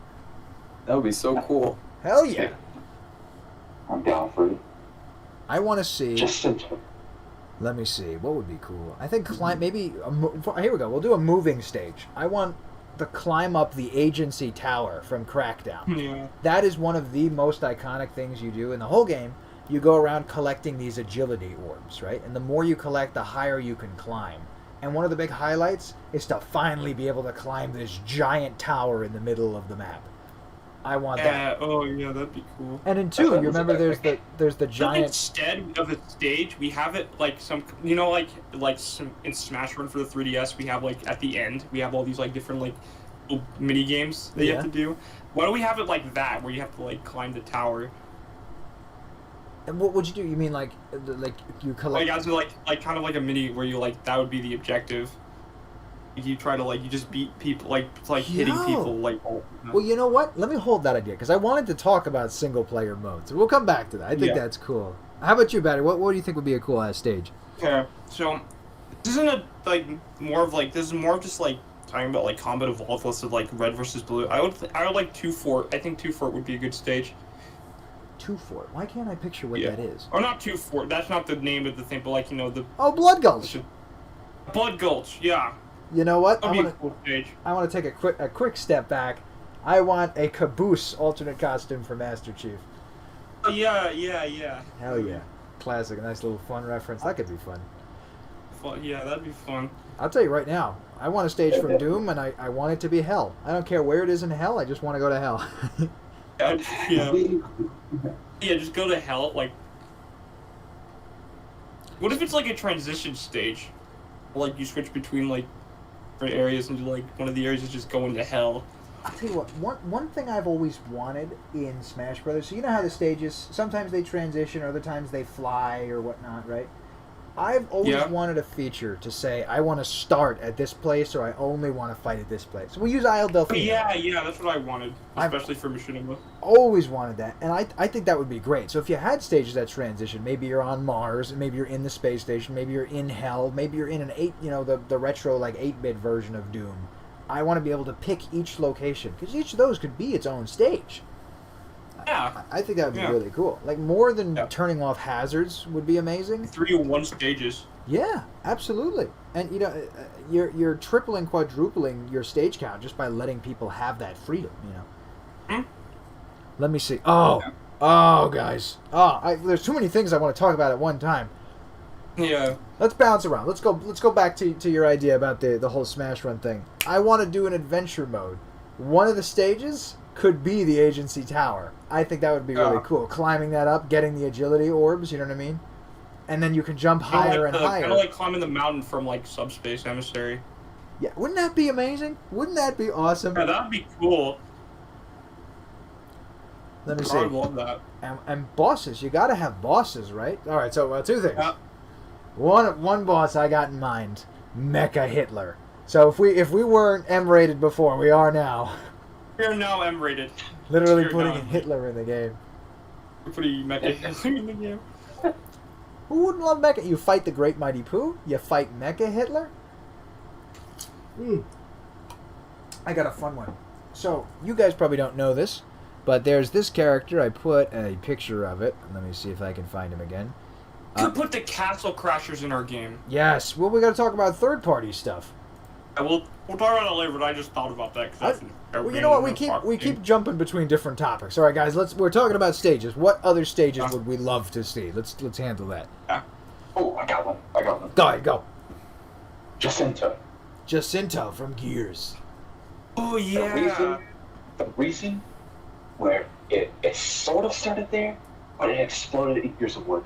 That would be so cool. Hell yeah. I'm down for it. I want to see... Just simple. Let me see. What would be cool? I think maybe... Here we go. We'll do a moving stage. I want to climb up the agency tower from Crackdown. Yeah. That is one of the most iconic things you do in the whole game. You go around collecting these agility orbs, right? And the more you collect, the higher you can climb. And one of the big highlights is to finally be able to climb this giant tower in the middle of the map. I want that. Oh yeah, that'd be cool. And in 2, you remember there's the giant. Instead of a stage, we have it some some in Smash Run for the 3DS. We have at the end, we have all these different little mini games that you have to do. Why don't we have it like that, where you have to climb the tower? And what would you do? You mean you collect? Kind of like a mini where you that would be the objective. You try to you just beat people hitting people Well, you know what? Let me hold that idea because I wanted to talk about single player modes. We'll come back to that. I think that's cool. How about you, Battery? What do you think would be a cool ass stage? Okay, so this isn't more of this is more of just talking about Combat Evolved listed red versus blue. I would like 2 Fort. I think 2 Fort would be a good stage. 2 Fort. Why can't I picture what that is? Or not 2 Fort. That's not the name of the thing, but the. Oh, Blood Gulch. Blood Gulch. Yeah. You know what? That'd be a cool stage. I want to take a quick step back. I want a Caboose alternate costume for Master Chief. Oh, yeah. Hell yeah. Classic. A nice little fun reference. That could be fun. Yeah, that'd be fun. I'll tell you right now. I want a stage from Doom, and I want it to be hell. I don't care where it is in hell. I just want to go to hell. Yeah, just go to hell. What if it's a transition stage? You switch between different areas and one of the areas is just going to hell. I'll tell you what, one thing I've always wanted in Smash Brothers, so you know how the stages, sometimes they transition, other times they fly or whatnot, right? I've always wanted a feature to say, I want to start at this place, or I only want to fight at this place. We'll use Isle Delphine. Yeah, that's what I wanted, especially for Machinima. Always wanted that, and I think that would be great. So if you had stages that transition, maybe you're on Mars, maybe you're in the space station, maybe you're in Hell, maybe you're in an 8, the retro, like, 8-bit version of Doom. I want to be able to pick each location, because each of those could be its own stage. Yeah. I think that would be really cool. Like, more than turning off hazards would be amazing. 3-1 stages. Yeah, absolutely. And, you're tripling, quadrupling your stage count just by letting people have that freedom, Let me see. Oh, guys. There's too many things I want to talk about at one time. Yeah. Let's bounce around. Let's go back to your idea about the whole Smash Run thing. I want to do an adventure mode. One of the stages could be the Agency Tower. I think that would be really cool. Climbing that up, getting the agility orbs, you know what I mean? And then you can jump higher and higher. Kind of like climbing the mountain from, like, Subspace Emissary. Yeah, wouldn't that be amazing? Wouldn't that be awesome? Yeah, that'd be cool. Let me see. I would love that. And bosses. You gotta have bosses, right? Alright, so two things. Yeah. One boss I got in mind. Mecha Hitler. So if we weren't M-rated before, we are now. We're now M-rated. Literally putting Hitler in the game. We're putting Mecha Hitler in the game. Who wouldn't love Mecha? You fight the Great Mighty Pooh? You fight Mecha Hitler? I got a fun one. So, you guys probably don't know this, but there's this character. I put a picture of it. Let me see if I can find him again. Could put the Castle Crashers in our game. Yes. Well, we got to talk about third-party stuff. We'll talk about that later, but I just thought about that. Well, you know what? We keep jumping between different topics. All right, guys. We're talking about stages. What other stages would we love to see? Let's handle that. Yeah. Oh, I got one. Go ahead, go. Jacinto from Gears. Oh yeah. The reason where it sort of started there, but it exploded in Gears of War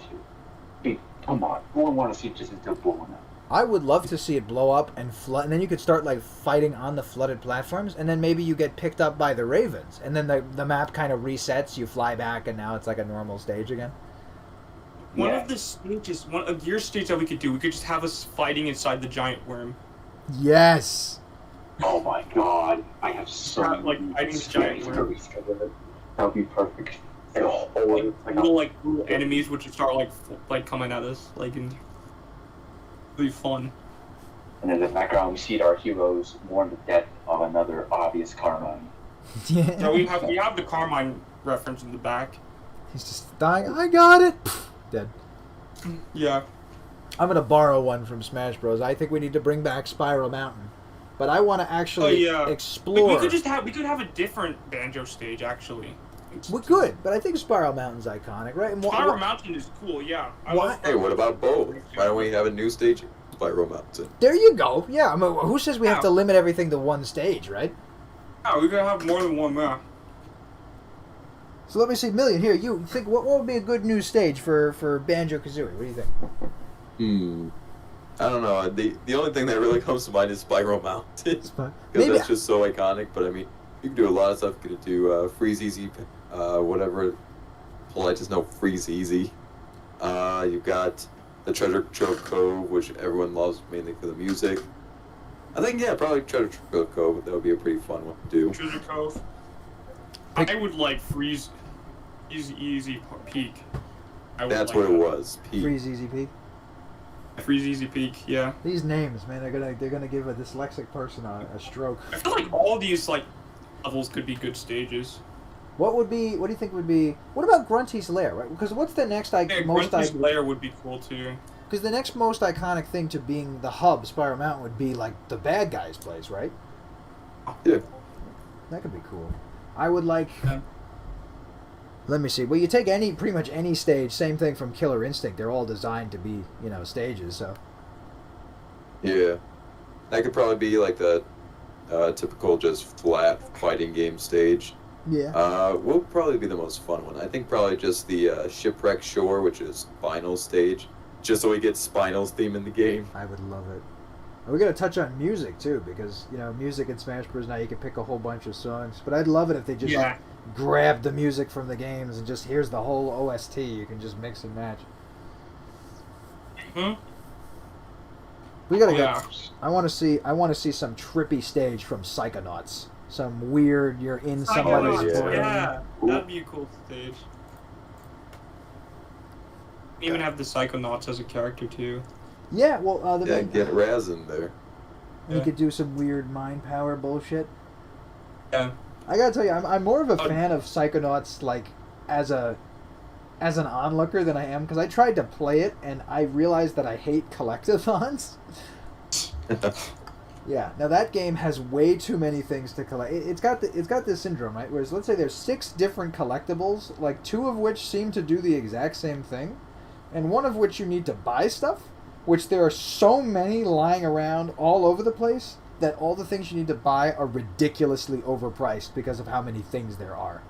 2. Come on, who would want to see Jacinto blowing up? I would love to see it blow up and flood, and then you could start like fighting on the flooded platforms, and then maybe you get picked up by the Ravens, and then the map kind of resets. You fly back, and now it's like a normal stage again. One of the stages, one of your stages that we could just have us fighting inside the giant worm. Yes. Oh my god, I have so many fighting the giant worm. That would be perfect. Little enemies would just start like coming at us, like in. It'd be fun. And in the background, we see our heroes mourn the death of another obvious Carmine. Yeah. So we have the Carmine reference in the back. He's just dying. I got it. Dead. Yeah. I'm gonna borrow one from Smash Bros. I think we need to bring back Spiral Mountain, but I want to actually explore. We could have a different Banjo stage actually. We could, but I think Spiral Mountain's iconic, right? Spiral Mountain is cool, yeah. Hey, what about both? Why don't we have a new stage in Spiral Mountain? There you go. Yeah, I mean, who says we have to limit everything to one stage, right? Yeah, we gotta have more than one map. So let me see, Million, here, you think, what would be a good new stage for Banjo-Kazooie? What do you think? I don't know. The only thing that really comes to mind is Spiral Mountain. Because that's just so iconic, but I mean, you can do a lot of stuff. You can do Freeze Easy, whatever. Well, I just know Freeze Easy. You've got the Treasure Trove Cove, which everyone loves mainly for the music. I think, probably Treasure Trove Cove. That would be a pretty fun one to do. Treasure Cove. I would like Freeze Easy Peak. That's what it was. Peak. Freeze Easy Peak. Freeze Easy Peak, yeah. These names, man, they're gonna give a dyslexic person a stroke. I feel like all these levels could be good stages. What do you think would be? What about Grunty's Lair? Right? Because what's the next Grunty's Lair would be cool too. Because the next most iconic thing to being the hub, Spiral Mountain, would be like the bad guy's place, right? Yeah. That could be cool. I would like. Let me see. Well, you take pretty much any stage. Same thing from Killer Instinct. They're all designed to be, stages. So. Yeah, that could probably be like the typical just flat fighting game stage. Yeah. Will probably be the most fun one. I think probably just the Shipwreck Shore, which is Spinal stage, just so we get Spinal's theme in the game. I would love it. We got to touch on music too, because music in Smash Bros. Now you can pick a whole bunch of songs. But I'd love it if they just grabbed the music from the games and just here's the whole OST. You can just mix and match. Hmm. We gotta go. I want to see some trippy stage from Psychonauts. Some weird. You're in somebody's brain. Yeah, that'd be a cool stage. Even have the Psychonauts as a character too. Yeah, well, get Raz in there. You could do some weird mind power bullshit. Yeah. I gotta tell you, I'm more of a fan of Psychonauts, like, as an onlooker than I am, because I tried to play it, and I realized that I hate collectathons. Yeah, now that game has way too many things to collect. It's got this syndrome, right? Whereas, let's say there's 6 different collectibles, like 2 of which seem to do the exact same thing, and 1 of which you need to buy stuff, which there are so many lying around all over the place that all the things you need to buy are ridiculously overpriced because of how many things there are.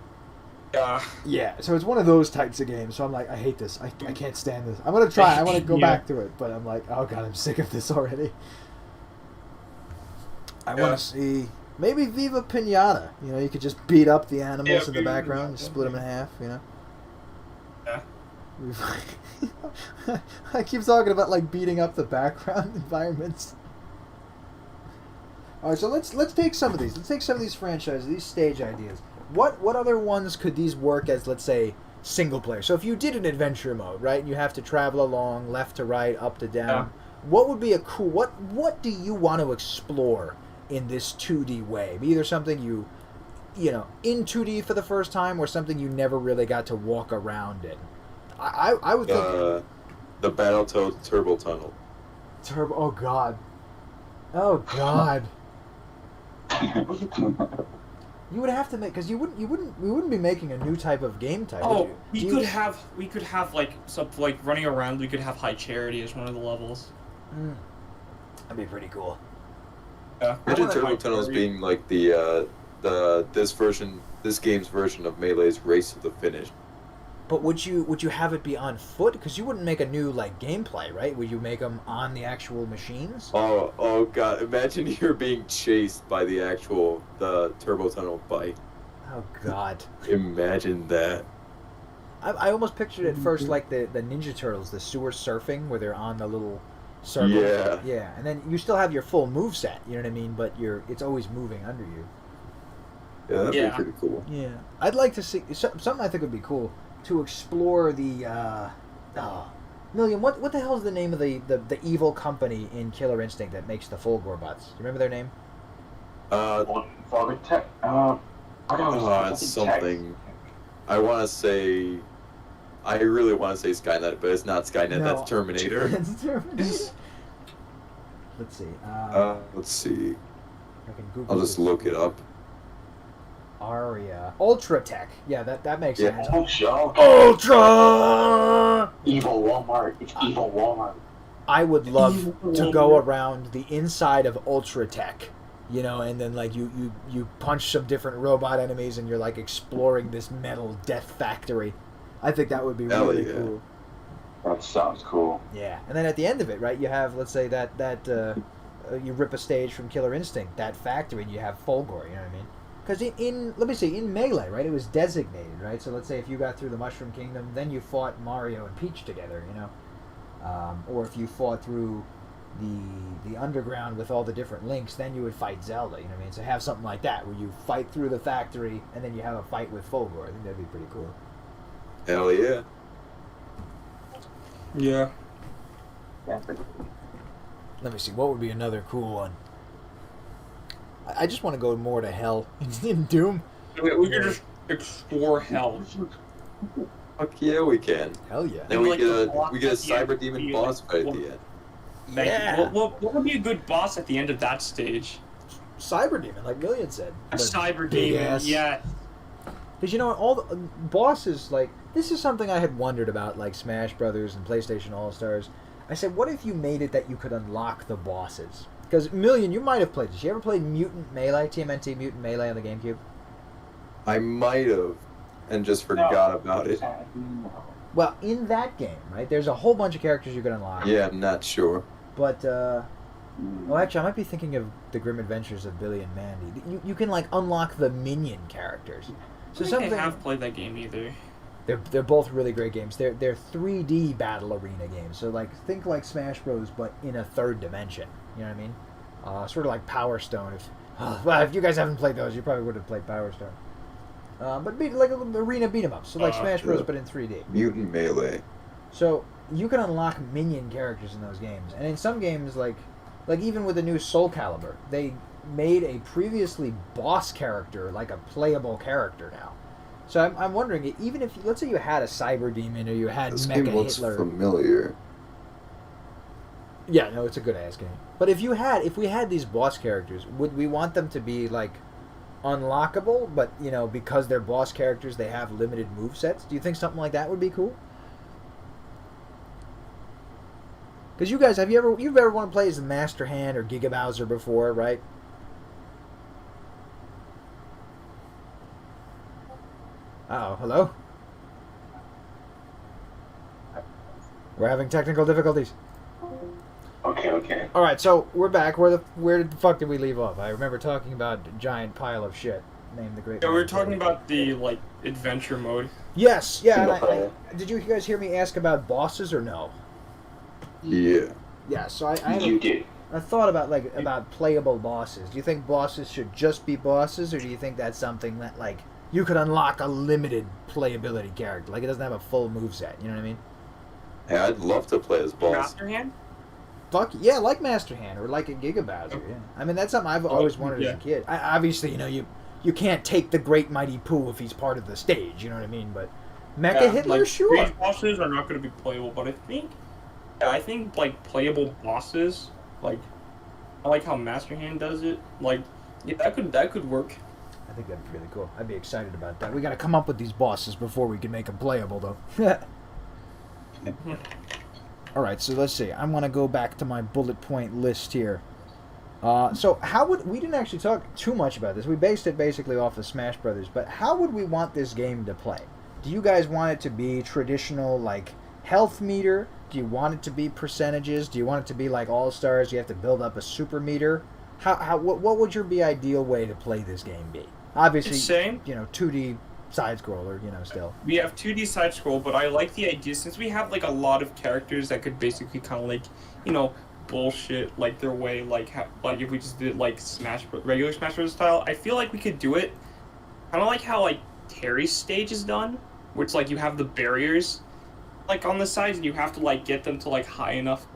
Yeah, so it's one of those types of games. So I'm like, I hate this. I can't stand this. I'm going to try. I want to go back to it, but I'm like, oh god, I'm sick of this already. I want to see maybe Viva Pinata. You could just beat up the animals in the background and split them in half, Yeah. I keep talking about like beating up the background environments. All right, so let's take some of these. Let's take some of these franchises, these stage ideas. What other ones could these work as, let's say, single player? So if you did an adventure mode, right, and you have to travel along left to right, up to down, what would be a cool? What do you want to explore in this 2D way? Either something you in 2D for the first time, or something you never really got to walk around in. I would think the Battletoads Turbo Tunnel. Oh god. Oh god. You would have to make, because we wouldn't be making a new type of game type. Oh, we could have like some running around. We could have High Charity as one of the levels. That'd be pretty cool. Yeah. Imagine Turbo Tunnels being like this game's version of Melee's Race to the Finish. But would you have it be on foot? Because you wouldn't make a new gameplay, right? Would you make them on the actual machines? Oh god! Imagine you're being chased by the Turbo Tunnel bike. Oh god! Imagine that. I almost pictured at first like the Ninja Turtles, the sewer surfing, where they're on the little circle. Yeah. Yeah, and then you still have your full moveset. You know what I mean? But it's always moving under you. Yeah, that'd be pretty cool. Yeah, I'd like to see something I think would be cool. To explore the Million, what the hell is the name of the evil company in Killer Instinct that makes the Fulgore bots? Do you remember their name? It's something. I really want to say Skynet, but it's not Skynet. No. That's Terminator. That's Terminator. Let's see. Let's see. I can Google. I'll just look it up. Aria. Ultratech. Yeah, that makes sense. Ultra! Evil Walmart. It's evil Walmart. I would love to go around the inside of Ultratech, and then you punch some different robot enemies and you're exploring this metal death factory. I think that would be really cool. That sounds cool. Yeah, and then at the end of it, right, you have, let's say that you rip a stage from Killer Instinct, that factory, and you have Fulgore. You know what I mean? Because in Melee, right, it was designated, right? So let's say if you got through the Mushroom Kingdom, then you fought Mario and Peach together, or if you fought through the underground with all the different links, then you would fight Zelda, you know what I mean? So have something like that, where you fight through the factory, and then you have a fight with Fulgore. I think that'd be pretty cool. Hell yeah. Yeah. Let me see, what would be another cool one? I just want to go more to hell in Doom. We could just explore hell. Fuck yeah, we can. Hell yeah. Then we get a Cyber Demon boss fight at the end. Yeah. What would be a good boss at the end of that stage? Cyber Demon, like Million said. A Cyber Demon, yeah. Because all the bosses, this is something I had wondered about, Smash Brothers and PlayStation All-Stars. I said, what if you made it that you could unlock the bosses? Because, Million, you might have played this. You ever played Mutant Melee, TMNT Mutant Melee on the GameCube? I might have, and just forgot about it. Well, in that game, right, there's a whole bunch of characters you can unlock. Yeah, I'm not sure. But Oh, actually, I might be thinking of the Grim Adventures of Billy and Mandy. You can like unlock the minion characters. So I have played that game either. They're both really great games. They're 3D battle arena games. So like think like Smash Bros, but in a third dimension. You know what I mean? Sort of like Power Stone. If you guys haven't played those, you probably would have played Power Stone. But like arena beat 'em up. So like Smash Bros, but in 3D. Mutant Melee. So you can unlock minion characters in those games, and in some games like even with the new Soul Calibur, they made a previously boss character like a playable character now. So I'm wondering, even if let's say you had a Cyber Demon or you had This Mecha game looks Hitler. familiar. Yeah, no, it's a good ass game. But if we had these boss characters, would we want them to be like unlockable? But because they're boss characters, they have limited movesets. Do you think something like that would be cool? Because you guys, you've ever want to play as the Master Hand or Giga Bowser before, right? Uh-oh, hello? We're having technical difficulties. Okay. All right, so we're back. Where the fuck did we leave off? I remember talking about a giant pile of shit named the Great. Yeah, we were talking about the adventure mode. Yes, yeah. And did you guys hear me ask about bosses or no? Yeah. Yeah, so I You did. I thought about playable bosses. Do you think bosses should just be bosses, or do you think that's something that you could unlock a limited playability character, like it doesn't have a full moveset? You know what I mean? Hey, I'd love to play as boss. Master Hand? Fuck yeah, like Master Hand or like a Giga Bowser. Yeah, I mean that's something I've always wanted as a kid. Obviously, you can't take the Great Mighty Pooh if he's part of the stage. You know what I mean? But Mecha Hitler, sure. Great bosses are not going to be playable, but I think playable bosses, I like how Master Hand does it. That could work. I think that'd be really cool. I'd be excited about that. We got to come up with these bosses before we can make them playable, though. All right, so let's see. I'm gonna go back to my bullet point list here. So we didn't actually talk too much about this. We based it basically off of Smash Brothers, but how would we want this game to play? Do you guys want it to be traditional health meter? Do you want it to be percentages? Do you want it to be like All Stars? You have to build up a super meter. What would your ideal way to play this game be? Obviously, same. 2D side scroller. Still. We have 2D side scroll, but I like the idea since we have a lot of characters that could basically kind of bullshit their way if we just did regular Smash Bros style. I feel like we could do it kind of like how Terry's stage is done, which you have the barriers on the sides and you have to get them to high enough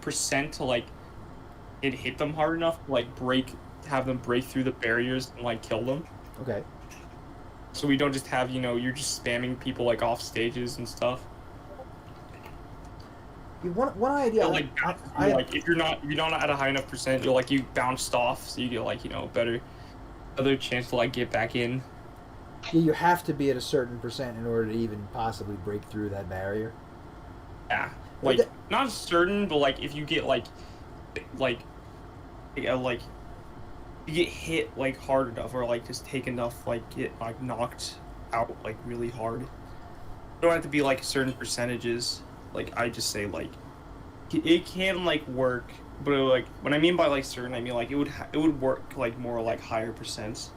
percent to it hit them hard enough to have them break through the barriers and kill them. Okay. So we don't just have you're just spamming people off stages and stuff. One idea. If you're not at a high enough percent, you bounced off, so you get better chance to get back in. Yeah, you have to be at a certain percent in order to even possibly break through that barrier. Yeah, not certain, but if you get you get hit hard enough, or just take enough, get knocked out really hard. You don't have to be certain percentages. I just say it can work, but when I mean by certain, I mean it would work more higher percents.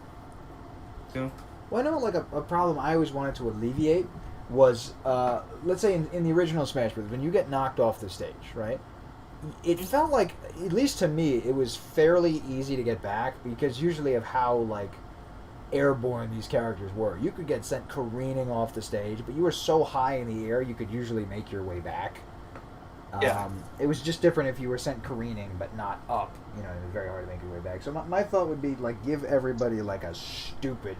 Well, I know a problem I always wanted to alleviate was let's say in the original Smash Bros. When you get knocked off the stage, right? It felt like, at least to me, it was fairly easy to get back because usually of how airborne these characters were. You could get sent careening off the stage, but you were so high in the air you could usually make your way back. Yeah. It was just different if you were sent careening but not up. It was very hard to make your way back. So my thought would be give everybody a stupid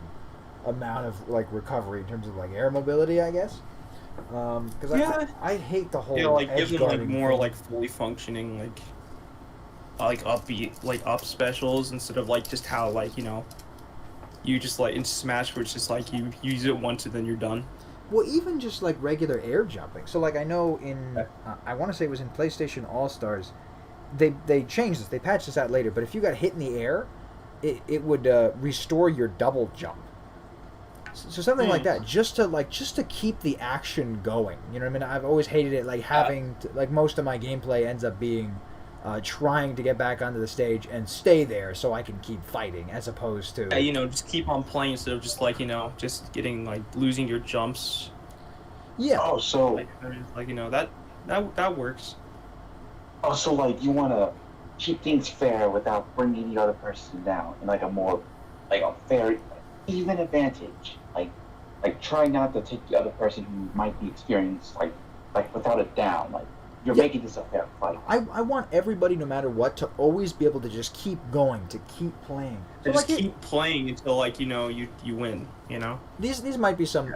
amount of recovery in terms of air mobility, I guess. Because I hate the whole give them edge-guarding more thing. fully functioning upbeat up specials instead of just how you just in Smash where it's just you use it once and then you're done. Well, even just regular air jumping. So I know in I want to say it was in PlayStation All Stars, they changed this. They patched this out later. But if you got hit in the air, it would restore your double jump. So something like that, just to keep the action going. You know what I mean? I've always hated it, like having to, like most of my gameplay ends up being trying to get back onto the stage and stay there so I can keep fighting, as opposed to just keep on playing instead of just just getting losing your jumps. Yeah. Oh, so that works. Oh, so you want to keep things fair without bringing the other person down, and a more a fair, even advantage. Try not to take the other person who might be experienced without a down. You're making this a fair fight. I want everybody, no matter what, to always be able to just keep going, to keep playing. So just keep playing until you win. These might be some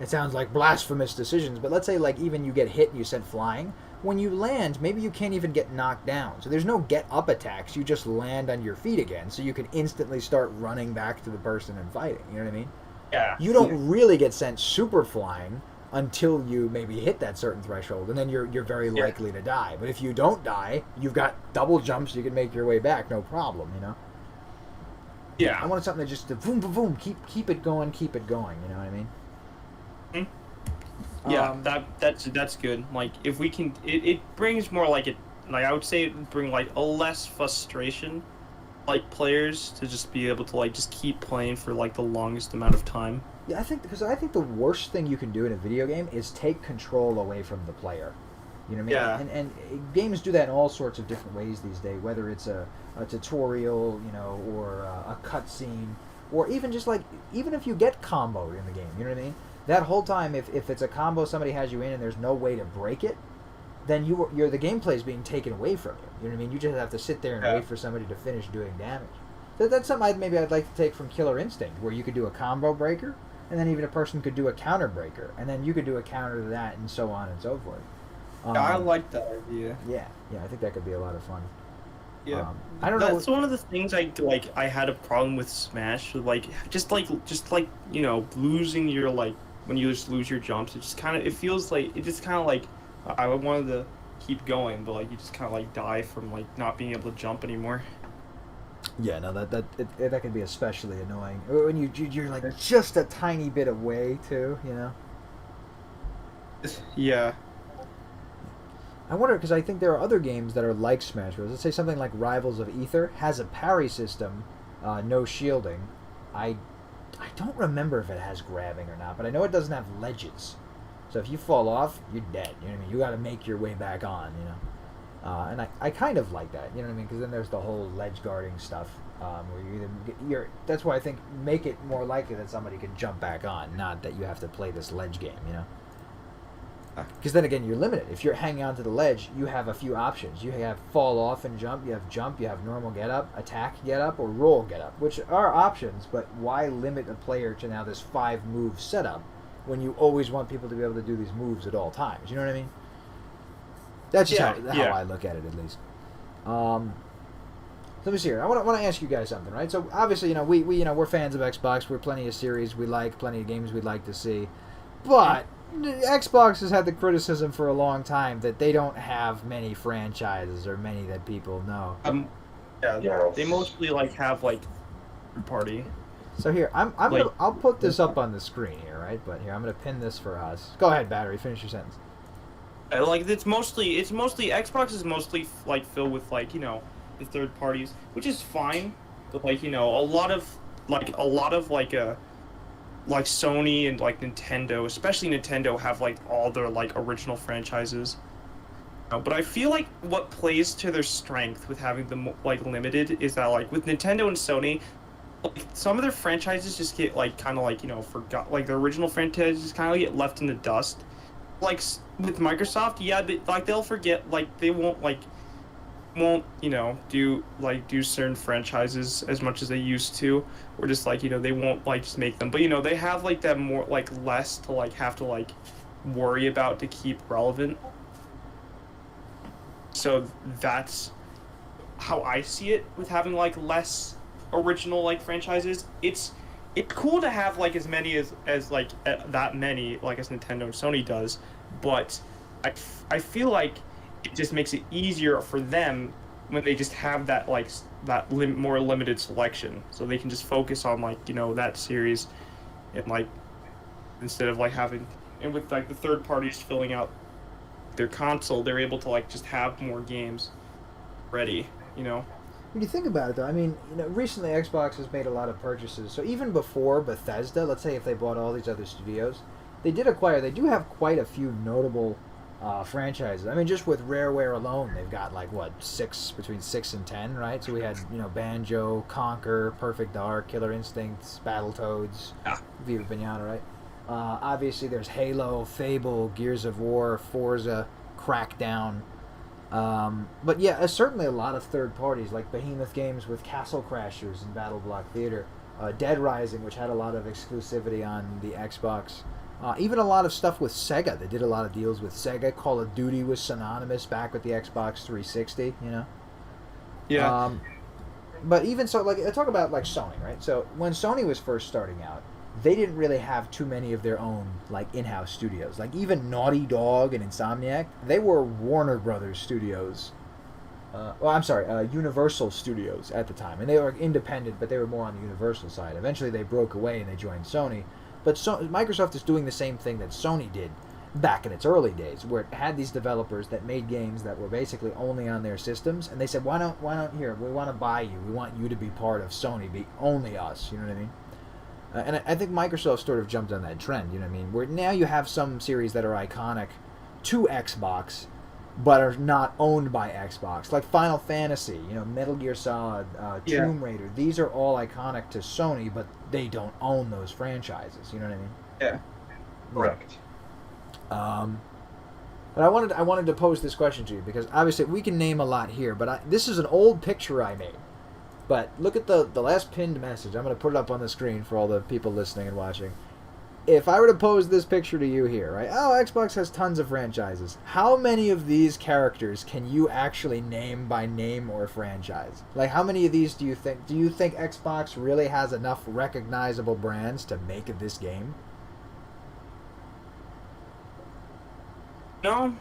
it sounds like blasphemous decisions, but let's say even you get hit and you sent flying. When you land, maybe you can't even get knocked down. So there's no get up attacks. You just land on your feet again, so you can instantly start running back to the person and fighting. You know what I mean? Yeah. You don't really get sent super flying until you maybe hit that certain threshold, and then you're very likely to die. But if you don't die, you've got double jumps. You can make your way back, no problem. Yeah. I wanted something that just boom, boom, boom, keep it going, keep it going. You know what I mean? Mm-hmm. Yeah, that's good. If we can, it brings more I would say it would bring a less frustration, players to just be able to just keep playing for the longest amount of time. Yeah, I think the worst thing you can do in a video game is take control away from the player. You know what I mean? Yeah. And games do that in all sorts of different ways these days, whether it's a tutorial, or a cutscene, or even just even if you get comboed in the game, you know what I mean? That whole time, if it's a combo somebody has you in and there's no way to break it, then the gameplay is being taken away from you. You know what I mean? You just have to sit there and wait for somebody to finish doing damage. That's something I'd like to take from Killer Instinct, where you could do a combo breaker, and then even a person could do a counter breaker, and then you could do a counter to that, and so on and so forth. I like that idea. Yeah, I think that could be a lot of fun. Yeah, I don't know. That's one of the things I had a problem with Smash, just losing your when you just lose your jumps. It just it feels I wanted to keep going, but you just die from not being able to jump anymore. Yeah, no, that can be especially annoying when you're just a tiny bit away too. Yeah. I wonder, because I think there are other games that are like Smash Bros. Let's say something like Rivals of Ether has a parry system, no shielding. I don't remember if it has grabbing or not, but I know it doesn't have ledges. So if you fall off, you're dead. You know what I mean? You got to make your way back on. And I kind of like that. You know what I mean? Because then there's the whole ledge guarding stuff, where that's why I think make it more likely that somebody can jump back on, not that you have to play this ledge game. Because then again, you're limited. If you're hanging onto the ledge, you have a few options. You have fall off and jump, you have normal get up, attack get up, or roll get up, which are options, but why limit a player to now this 5-move setup when you always want people to be able to do these moves at all times? You know what I mean? That's just how I look at it, at least. Let me see here. I want to ask you guys something, right? So obviously, we're fans of Xbox. We're plenty of series we like, plenty of games we'd like to see, but Xbox has had the criticism for a long time that they don't have many franchises or many that people know. They mostly have third party. So here, I'll put this up on the screen here, right? But here, I'm gonna pin this for us. Go ahead, Battery. Finish your sentence. It's mostly Xbox is mostly filled with the third parties, which is fine. But a lot of Sony and Nintendo, especially Nintendo, have all their original franchises. But I feel what plays to their strength with having them limited is that with Nintendo and Sony, some of their franchises just get forgot. The original franchises kind of get left in the dust. With Microsoft, they'll forget. They won't do certain franchises as much as they used to, or just they won't just make them. But they have that more less to have to worry about to keep relevant. So that's how I see it with having less original franchises. It's cool to have as many as that many as Nintendo and Sony does, but I feel it just makes it easier for them when they just have that more limited selection, so they can just focus on that series and like instead of like having, and with like the third parties filling out their console, they're able to like just have more games ready, you know. When you think about it, though, I mean, recently Xbox has made a lot of purchases. So even before Bethesda, let's say if they bought all these other studios, they do have quite a few notable franchises. I mean, just with Rareware alone, they've got like what between 6 and 10, right? So we had Banjo, Conker, Perfect Dark, Killer Instincts, Battletoads, Viva Pinata, right? Obviously, there's Halo, Fable, Gears of War, Forza, Crackdown. But yeah, certainly a lot of third parties like Behemoth Games with Castle Crashers and Battle Block Theater, Dead Rising, which had a lot of exclusivity on the Xbox. Even a lot of stuff with Sega. They did a lot of deals with Sega. Call of Duty was synonymous back with the Xbox 360, Yeah. But even so, like, I talk about like Sony, right? So when Sony was first starting out, they didn't really have too many of their own like in-house studios. Like even Naughty Dog and Insomniac, they were Warner Brothers Studios. Universal Studios at the time, and they were independent, but they were more on the Universal side. Eventually, they broke away and they joined Sony. But Microsoft is doing the same thing that Sony did back in its early days, where it had these developers that made games that were basically only on their systems, and they said, "Why don't here? We want to buy you. We want you to be part of Sony, be only us." You know what I mean? And I think Microsoft sort of jumped on that trend. You know what I mean? Where now you have some series that are iconic to Xbox, but are not owned by Xbox, like Final Fantasy, Metal Gear Solid, Tomb Raider. These are all iconic to Sony, but they don't own those franchises. You know what I mean? Yeah. Correct. But I wanted to pose this question to you because obviously we can name a lot here, but this is an old picture I made. But look at the last pinned message. I'm going to put it up on the screen for all the people listening and watching. If I were to pose this picture to you here, right? Oh, Xbox has tons of franchises. How many of these characters can you actually name by name or franchise? Like, how many of these do you think Xbox really has enough recognizable brands to make this game? No.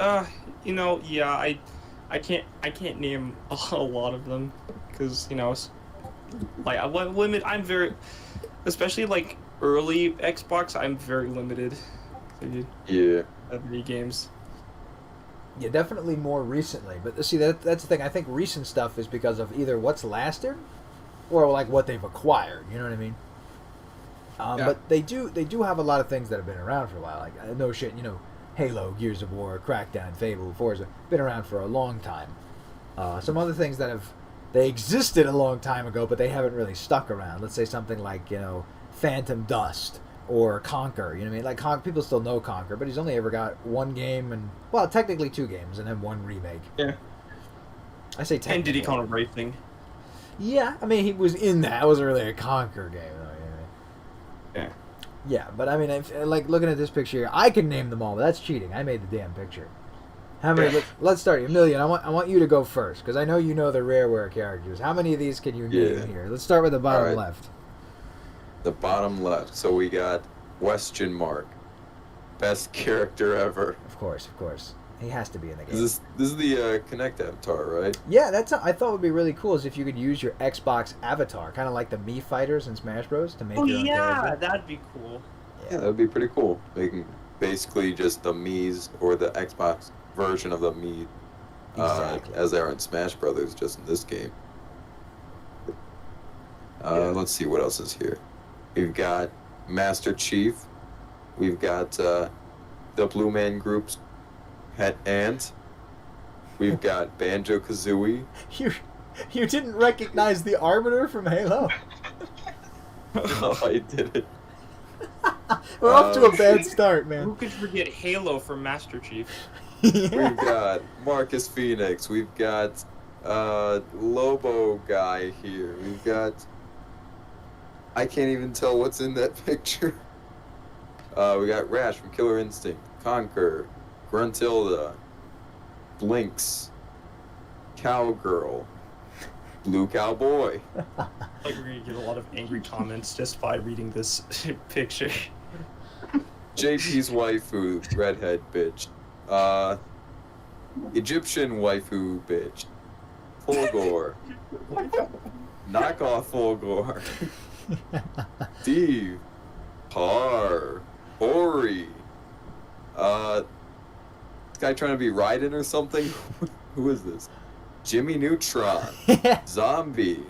Yeah, I can't name a lot of them because like I'm very, especially like early Xbox, I'm very limited. Yeah. Of many games. Yeah, definitely more recently. But see, that's the thing. I think recent stuff is because of either what's lasted or like what they've acquired. You know what I mean? But they do have a lot of things that have been around for a while. Like no shit, Halo, Gears of War, Crackdown, Fable, Forza, been around for a long time. Some other things that they existed a long time ago, but they haven't really stuck around. Let's say something like, Phantom Dust or Conker. You know what I mean? Like people still know Conker, but he's only ever got one game and, well, technically 2 games and then 1 remake. Yeah. I say technically. And Diddy Kong Racing. Yeah, I mean, he was in that. It wasn't really a Conker game, though. You know what I mean? Yeah. Yeah, but I mean, like looking at this picture here, I can name them all, but that's cheating. I made the damn picture. How many? Let's start. Million. I want you to go first because I know you know the Rareware characters. How many of these can you name here? Let's start with the bottom left. The bottom left. So we got question mark. Best character ever. Of course. He has to be in the game. This is the Kinect avatar, right? Yeah, I thought would be really cool is if you could use your Xbox avatar, kind of like the Mii fighters in Smash Bros. To make your own character. That'd be cool. Yeah, that'd be pretty cool. Making basically just the Mii's or the Xbox version of the Mii, Exactly. as they are in Smash Brothers, just in this game. Let's see what else is here. We've got Master Chief. We've got the Blue Man Group's Pet Ant. We've got Banjo-Kazooie. You didn't recognize the Arbiter from Halo? Oh, I did it. We're off to a bad start, man. Who could forget Halo from Master Chief? We've got Marcus Phoenix. We've got Lobo guy here. We've got... I can't even tell what's in that picture. We got Rash from Killer Instinct. Conker. Gruntilda. Blinx. Cowgirl. Blue Cowboy. Like we're gonna get a lot of angry comments just by reading this picture. JP's waifu, redhead bitch. Egyptian waifu bitch. Fulgore. Knock off Fulgore. Steve. Car. Ori. This guy trying to be Raiden or something? Who is this? Jimmy Neutron. Zombie.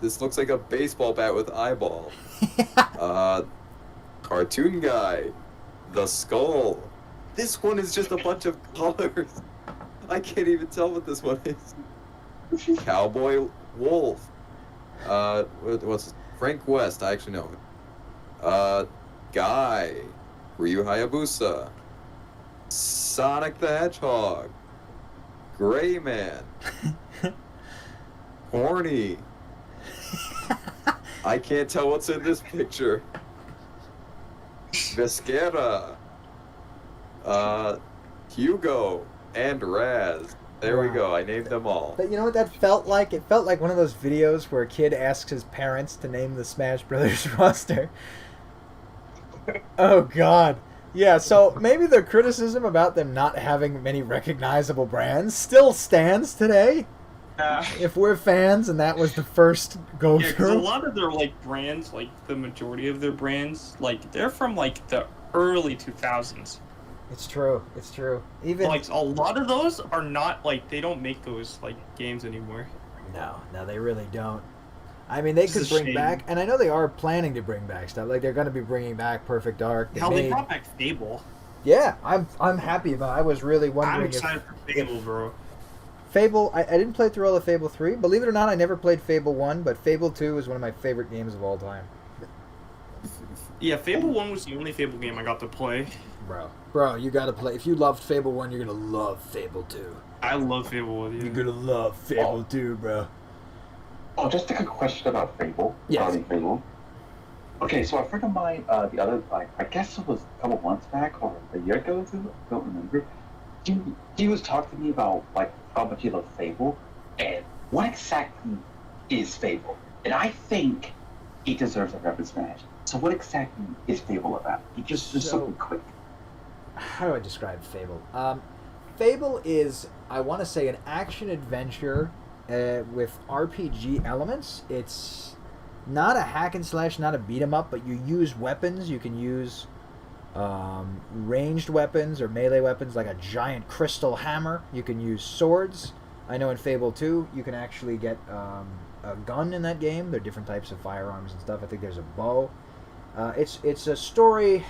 This looks like a baseball bat with eyeball. Cartoon guy. The Skull. This one is just a bunch of colors. I can't even tell what this one is. Cowboy Wolf. What's Frank West? I actually know him. Guy. Ryu Hayabusa. Sonic the Hedgehog. Gray Man. Horny. I can't tell what's in this picture. Viscera. Hugo. And Raz. There we go. I named them all. But you know what that felt like? It felt like one of those videos where a kid asks his parents to name the Smash Brothers roster. Oh, God. Yeah, so maybe the criticism about them not having many recognizable brands still stands today. If we're fans and that was the first go-through. Yeah, because a lot of their, like, brands, like, the majority of their brands, like, they're from, like, the early 2000s. It's true. It's true. Even like a lot of those are not like they don't make those like games anymore. No, they really don't. I mean, they could bring back, and I know they are planning to bring back stuff. Like they're going to be bringing back Perfect Dark. They brought back Fable. Yeah, I'm happy about it. I was really wondering. I'm excited for Fable, bro. Fable, I didn't play through all of Fable 3. Believe it or not, I never played Fable 1, but Fable 2 is one of my favorite games of all time. Yeah, Fable 1 was the only Fable game I got to play. Bro, you gotta play. If you loved Fable 1, you're gonna love Fable 2. I love Fable 1, yeah. You're gonna love Fable 2, bro. Oh, just a quick question about Fable. Yes. Fable. Okay, so a friend of mine, the other, I guess it was a couple months back or a year ago, I don't remember. He was talking to me about, like, how much he loved Fable, and what exactly is Fable? And I think he deserves a reference Smash. So what exactly is Fable about? Just something quick. How do I describe Fable? Fable is, I want to say, an action-adventure with RPG elements. It's not a hack and slash, not a beat-em-up, but you use weapons. You can use ranged weapons or melee weapons like a giant crystal hammer. You can use swords. I know in Fable 2 you can actually get a gun in that game. There are different types of firearms and stuff. I think there's a bow. It's a story...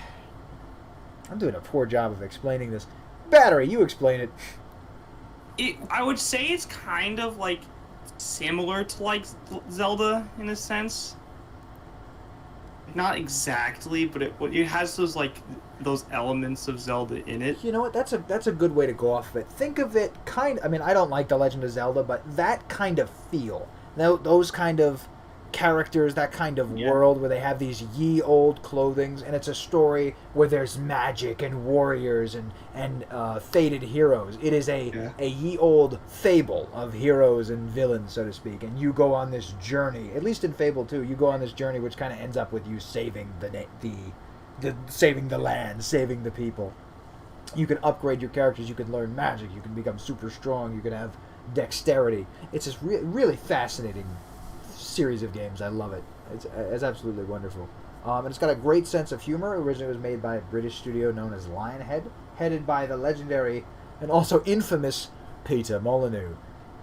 I'm doing a poor job of explaining this. Battery, you explain it. I would say it's kind of like similar to like Zelda in a sense. Not exactly, but it has those elements of Zelda in it. You know what? That's a good way to go off of it. Think of it I mean, I don't like The Legend of Zelda, but that kind of feel. Those kind of characters, that kind of world where they have these ye old clothings, and it's a story where there's magic and warriors and fated heroes. It is a ye old fable of heroes and villains, so to speak, and you go on this journey. At least in Fable 2, you go on this journey which kind of ends up with you saving saving the land, saving the people. You can upgrade your characters, you can learn magic, you can become super strong, you can have dexterity. It's just really fascinating series of games. I love it. It's absolutely wonderful. And it's got a great sense of humor. Originally it was made by a British studio known as Lionhead, headed by the legendary and also infamous Peter Molyneux.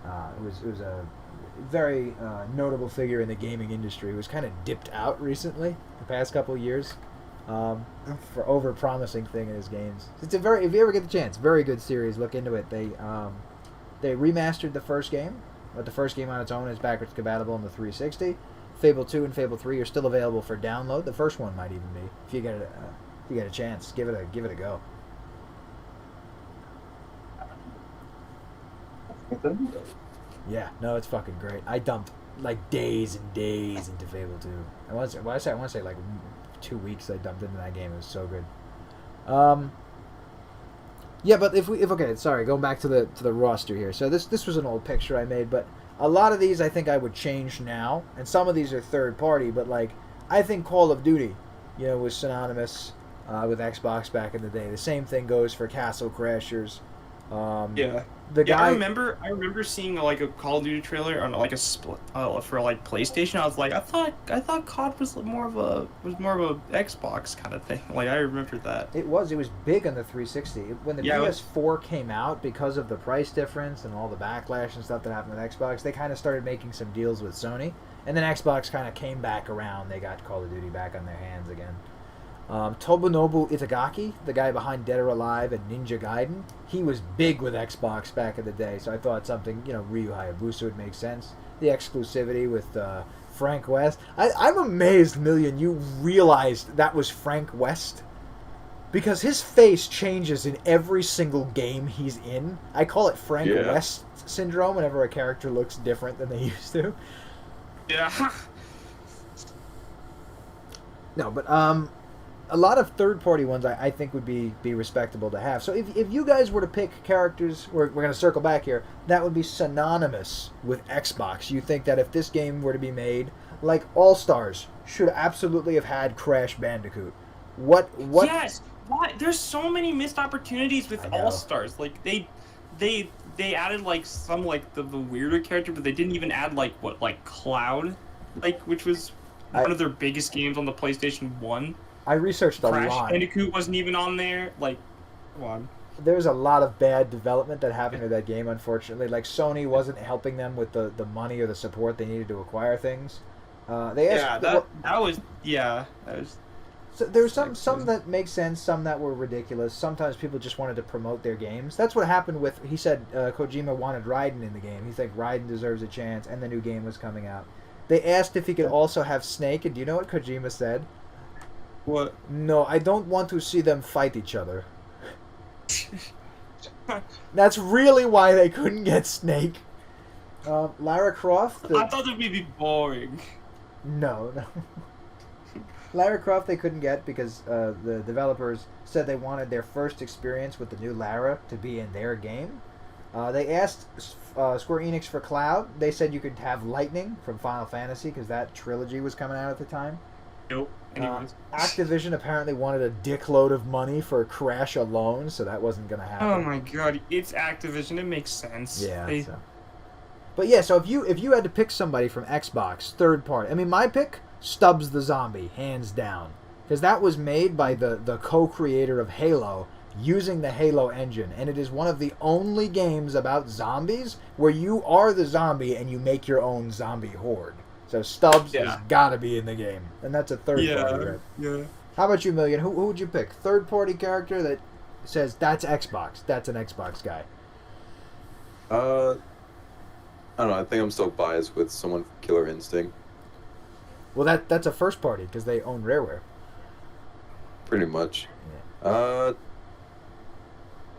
It was a very notable figure in the gaming industry. He was kind of dipped out recently, the past couple of years, for over-promising thing in his games. It's if you ever get the chance, very good series. Look into it. They remastered the first game, but the first game on its own is backwards compatible on the 360. Fable 2 and Fable 3 are still available for download. The first one might even be. If you get a chance, give it a go. Yeah, no, it's fucking great. I dumped like days and days into Fable 2. I want to say like 2 weeks I dumped into that game. It was so good. Yeah, but going back to the roster here. So this was an old picture I made, but a lot of these I think I would change now, and some of these are third party. But like I think Call of Duty, was synonymous with Xbox back in the day. The same thing goes for Castle Crashers. the guy. I remember seeing like a Call of Duty trailer on like a split for like PlayStation. I was like, I thought COD was more of a Xbox kind of thing. Like I remember that. It was big on the 360. When the PS4 came out, because of the price difference and all the backlash and stuff that happened with Xbox, they kind of started making some deals with Sony, and then Xbox kind of came back around. They got Call of Duty back on their hands again. Tobunobu Itagaki, the guy behind Dead or Alive and Ninja Gaiden, he was big with Xbox back in the day, so I thought something, Ryu Hayabusa would make sense. The exclusivity with Frank West. I'm amazed, Million, you realized that was Frank West. Because his face changes in every single game he's in. I call it Frank West syndrome whenever a character looks different than they used to. Yeah. No, but a lot of third-party ones I think would be respectable to have. So if you guys were to pick characters, we're going to circle back here, that would be synonymous with Xbox. You think that if this game were to be made, like All-Stars should absolutely have had Crash Bandicoot. What? Yes. Why? There's so many missed opportunities with All-Stars. Like they added like some like the weirder character, but they didn't even add like Cloud, like which was one of their biggest games on the PlayStation 1. I researched a lot. Crash Bandicoot wasn't even on there. Like, come on. There's a lot of bad development that happened to that game, unfortunately. Like, Sony wasn't helping them with the money or the support they needed to acquire things. They asked, that was. So there's some that make sense, some that were ridiculous. Sometimes people just wanted to promote their games. That's what happened with. He said Kojima wanted Raiden in the game. He think Raiden deserves a chance, and the new game was coming out. They asked if he could also have Snake, and do you know what Kojima said? What? No, I don't want to see them fight each other. That's really why they couldn't get Snake. Lara Croft. I thought it would be boring. No. Lara Croft they couldn't get because the developers said they wanted their first experience with the new Lara to be in their game. They asked Square Enix for Cloud. They said you could have Lightning from Final Fantasy because that trilogy was coming out at the time. Nope. Activision apparently wanted a dickload of money for Crash alone, so that wasn't going to happen. Oh my god, it's Activision. It makes sense. Yeah. But yeah, so if you had to pick somebody from Xbox, third party, I mean, my pick, Stubbs the Zombie, hands down. Because that was made by the co-creator of Halo, using the Halo engine, and it is one of the only games about zombies where you are the zombie and you make your own zombie horde. So Stubbs has got to be in the game, and that's a third party, right? Yeah. How about you, Million? Who would you pick? Third party character that says that's Xbox. That's an Xbox guy. I don't know. I think I'm still biased with someone from Killer Instinct. Well, that's a first party because they own Rareware. Pretty much. Yeah.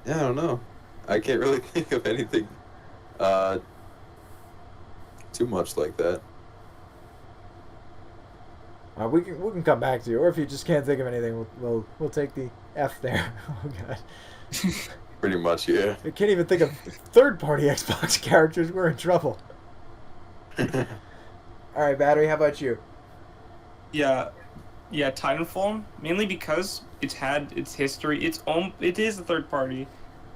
I don't know. I can't really think of anything too much like that. We can come back to you, or if you just can't think of anything, we'll take the F there. Oh god. Pretty much, yeah. I can't even think of third-party Xbox characters. We're in trouble. All right, Battery. How about you? Yeah, Titanfall, mainly because it's had its history. It is a third party.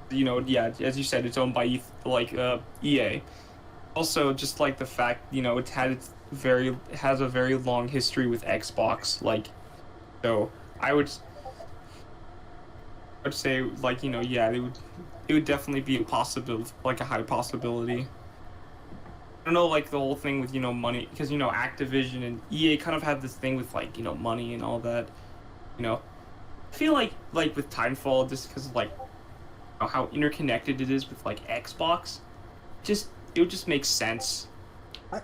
You know, as you said, it's owned by EA. Also, just like the fact, it has a very long history with Xbox. So I would say it would definitely be a possibility, like a high possibility. I don't know, the whole thing with, money, because, Activision and EA kind of have this thing with, money and all that, I feel like with Titanfall, just because, how interconnected it is with, Xbox, it would just make sense.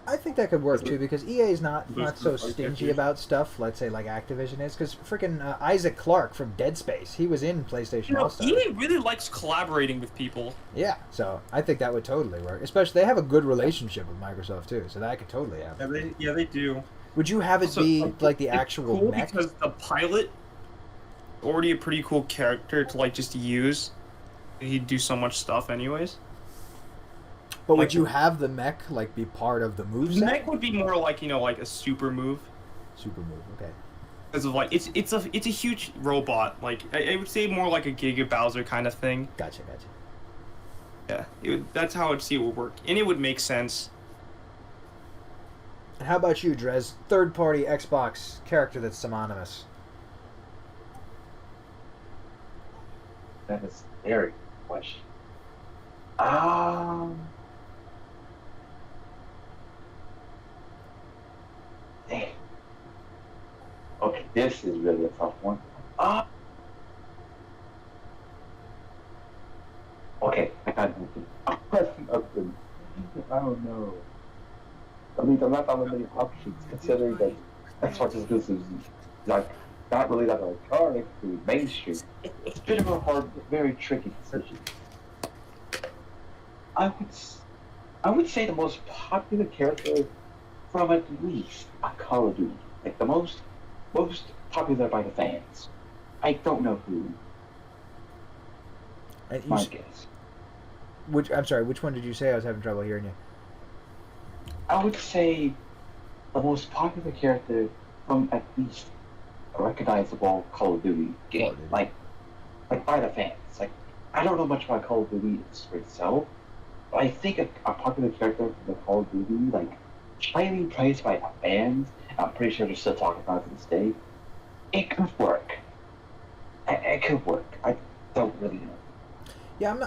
I think that could work, too, because EA is not so stingy about stuff, let's say, like Activision is, because freaking Isaac Clarke from Dead Space, he was in PlayStation All-Stars. EA really likes collaborating with people. Yeah, so I think that would totally work. Especially, they have a good relationship with Microsoft, too, so that could totally happen. Yeah, they do. Would you have it be, the actual cool mech? Because the pilot, already a pretty cool character to, just use. He'd do so much stuff anyways. But would you have the mech be part of the moveset? The mech would be more a super move. Super move, okay. Because of it's a huge robot. I would say more like a Giga Bowser kind of thing. Gotcha. Yeah, that's how I'd see it would work, and it would make sense. And how about you, Drez? Third-party Xbox character that's synonymous. That is a very good question. Damn. Okay, this is really a tough one. Okay, I got a question of them. I don't know. I mean, there are not that many options considering that Xbox exclusives like not really that iconic to mainstream. It's a bit of a hard, very tricky decision. I would say the most popular character from at least a Call of Duty, like the most popular by the fans. I don't know who. My guess. I'm sorry. Which one did you say? I was having trouble hearing you. I would say the most popular character from at least a recognizable Call of Duty game, like by the fans. Like, I don't know much about Call of Duty for itself, but I think a popular character from the Call of Duty, like highly praised by the fans, and I'm pretty sure they're still talking about it to this day. It could work. It could work. I don't really know. Yeah, I'm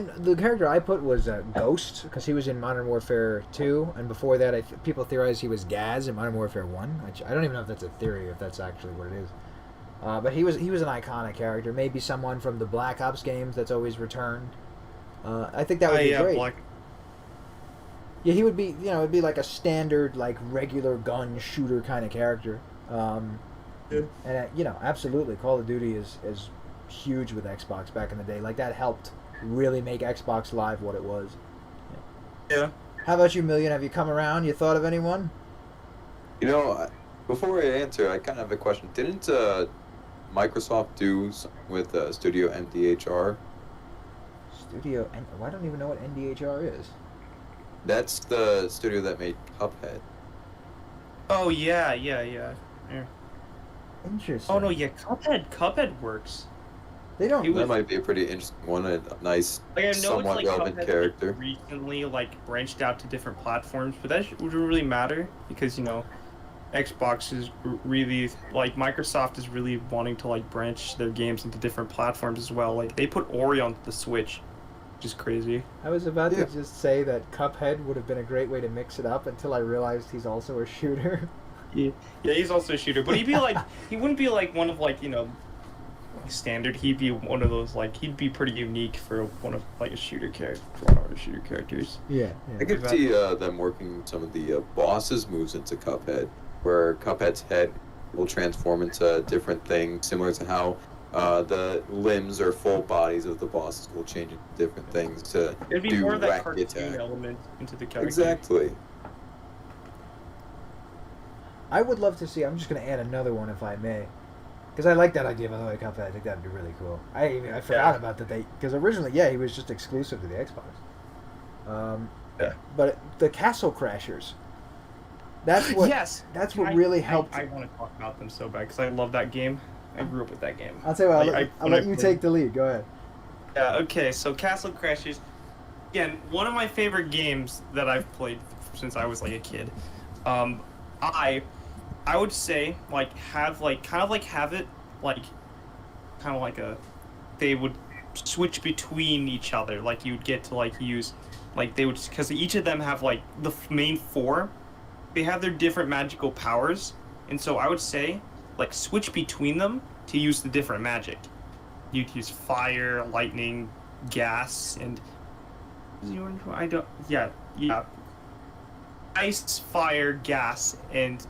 not. The character I put was Ghost because he was in Modern Warfare 2, and before that, people theorized he was Gaz in Modern Warfare 1. I don't even know if that's a theory, if that's actually what it is. But he was an iconic character. Maybe someone from the Black Ops games that's always returned. I think that would be great. Yeah, he would be. It'd be like a standard, like regular gun shooter kind of character. And absolutely, Call of Duty is huge with Xbox back in the day. Like, that helped really make Xbox Live what it was. Yeah. How about you, Million? Have you come around? You thought of anyone? Before I answer, I kind of have a question. Didn't Microsoft do something with Studio MDHR? I don't even know what NDHR is. That's the studio that made Cuphead. Oh, yeah. Interesting. Oh, no, yeah, Cuphead works. They don't. That might be a pretty interesting one. A nice, somewhat relevant character. Recently, branched out to different platforms, but that wouldn't really matter because Xbox is really Microsoft is really wanting to branch their games into different platforms as well. Like, they put Ori on the Switch, which is crazy. I was about to just say that Cuphead would have been a great way to mix it up until I realized he's also a shooter. Yeah, he's also a shooter, but he wouldn't be one of standard. He'd be one of those he'd be pretty unique for one of a shooter character, one of the shooter characters. Yeah. I could see them working some of the bosses moves into Cuphead, where Cuphead's head will transform into different things, similar to how the limbs or full bodies of the bosses will change into different things to It'd be do more of that cartoon attack. element into the character. Exactly. I would love to see. I'm just going to add another one if I may, because I like that idea. By the way, Cuphead. I think that'd be really cool. I forgot about that. Because originally, he was just exclusive to the Xbox. But the Castle Crashers. That's what. Yes. That's what really helped. I want to talk about them so bad because I love that game. I grew up with that game. I'll tell you what. I'll let you take the lead. Go ahead. Yeah. Okay. So Castle Crashers, again, one of my favorite games that I've played since I was a kid. I would say have it they would switch between each other. You would get to use they would, because each of them have the main four, they have their different magical powers, and so I would say switch between them to use the different magic. You'd use fire, lightning, gas, and ice, fire, gas, and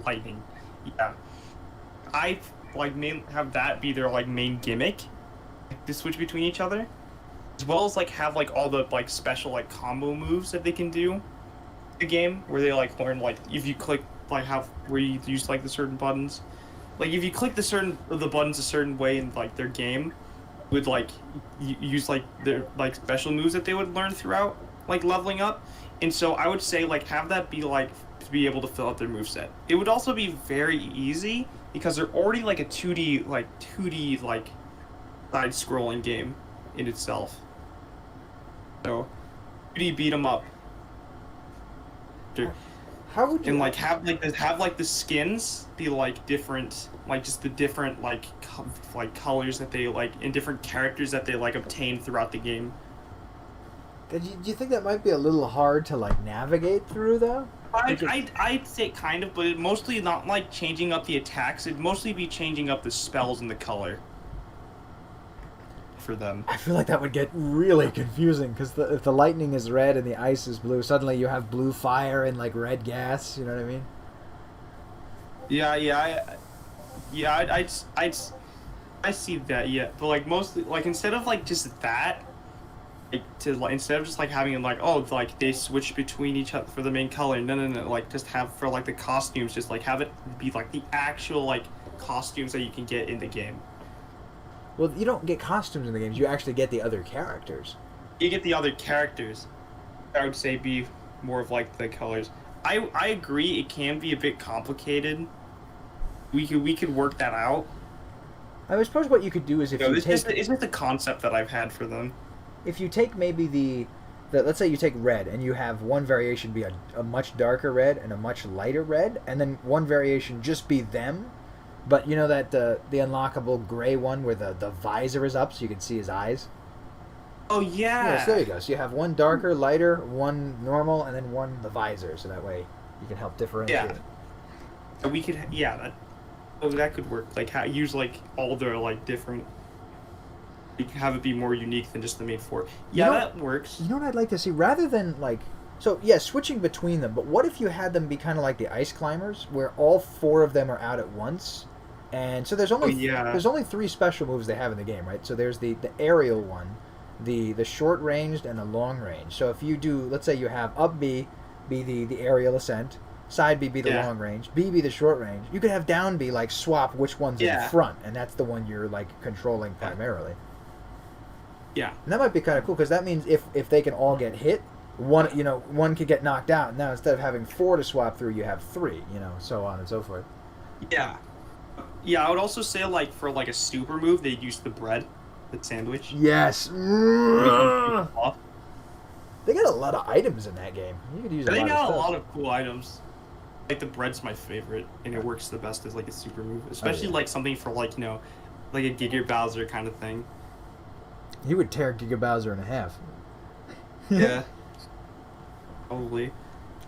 lightning. Yeah, I have that be their main gimmick, to switch between each other, as well as have all the special combo moves that they can do in the game, where they learn if you click where you use the certain buttons, if you click the buttons a certain way in their game, would use their special moves that they would learn throughout leveling up. And so I would say have that be to be able to fill out their moveset. It would also be very easy because they're already a 2D side scrolling game in itself. So, you beat them up. How would you And like have like the skins be like different, like just the different like colors that they like, and different characters that they like obtain throughout the game. Do you think that might be a little hard to like navigate through though? I'd say kind of, but it mostly not like changing up the attacks. It'd mostly be changing up the spells and the color for them. I feel like that would get really confusing because if the lightning is red and the ice is blue, suddenly you have blue fire and like red gas. You know what I mean? I see that. Yeah, but like mostly like instead of like just that. Instead of just like having like like they switch between each other for the main color, no, like just have for like the costumes, just like have it be like the actual like costumes that you can get in the game. Well, you don't get costumes in the games, you actually get the other characters. You get the other characters. I would say be more of like the colors. I agree it can be a bit complicated. We could work that out. I suppose what you could do is if you take... It's just the concept that I've had for them. If you take maybe the let's say you take red and you have one variation be a much darker red and a much lighter red, and then one variation just be them, but you know that the unlockable gray one where the visor is up so you can see his eyes. Oh yeah. Yes, there you go. So you have one darker, lighter, one normal, and then one the visor, so that way you can help differentiate. Yeah. We could that could work. Like use like all their like different. You can have it be more unique than just the main four. Yeah, that works. You know what I'd like to see? Rather than, like... So, yeah, switching between them, but what if you had them be kind of like the Ice Climbers, where all four of them are out at once? And so there's only 3 special moves they have in the game, right? So there's the aerial one, the short-ranged, and the long-range. So if you do... Let's say you have up B be the aerial ascent, side B be the long-range, B be the short-range. You could have down B, like, swap which one's in front, and that's the one you're, like, controlling primarily. Yeah, and that might be kind of cool because that means if they can all get hit, one could get knocked out. And now instead of having 4 to swap through, you have 3. So on and so forth. Yeah, I would also say like for like a super move, they'd use the bread, the sandwich. Yes. They got a lot of items in that game. You could use. They got a lot of cool items. Like the bread's my favorite, and it works the best as like a super move, especially like something for like like a Giga Bowser kind of thing. He would tear Giga Bowser in half. Yeah. Probably.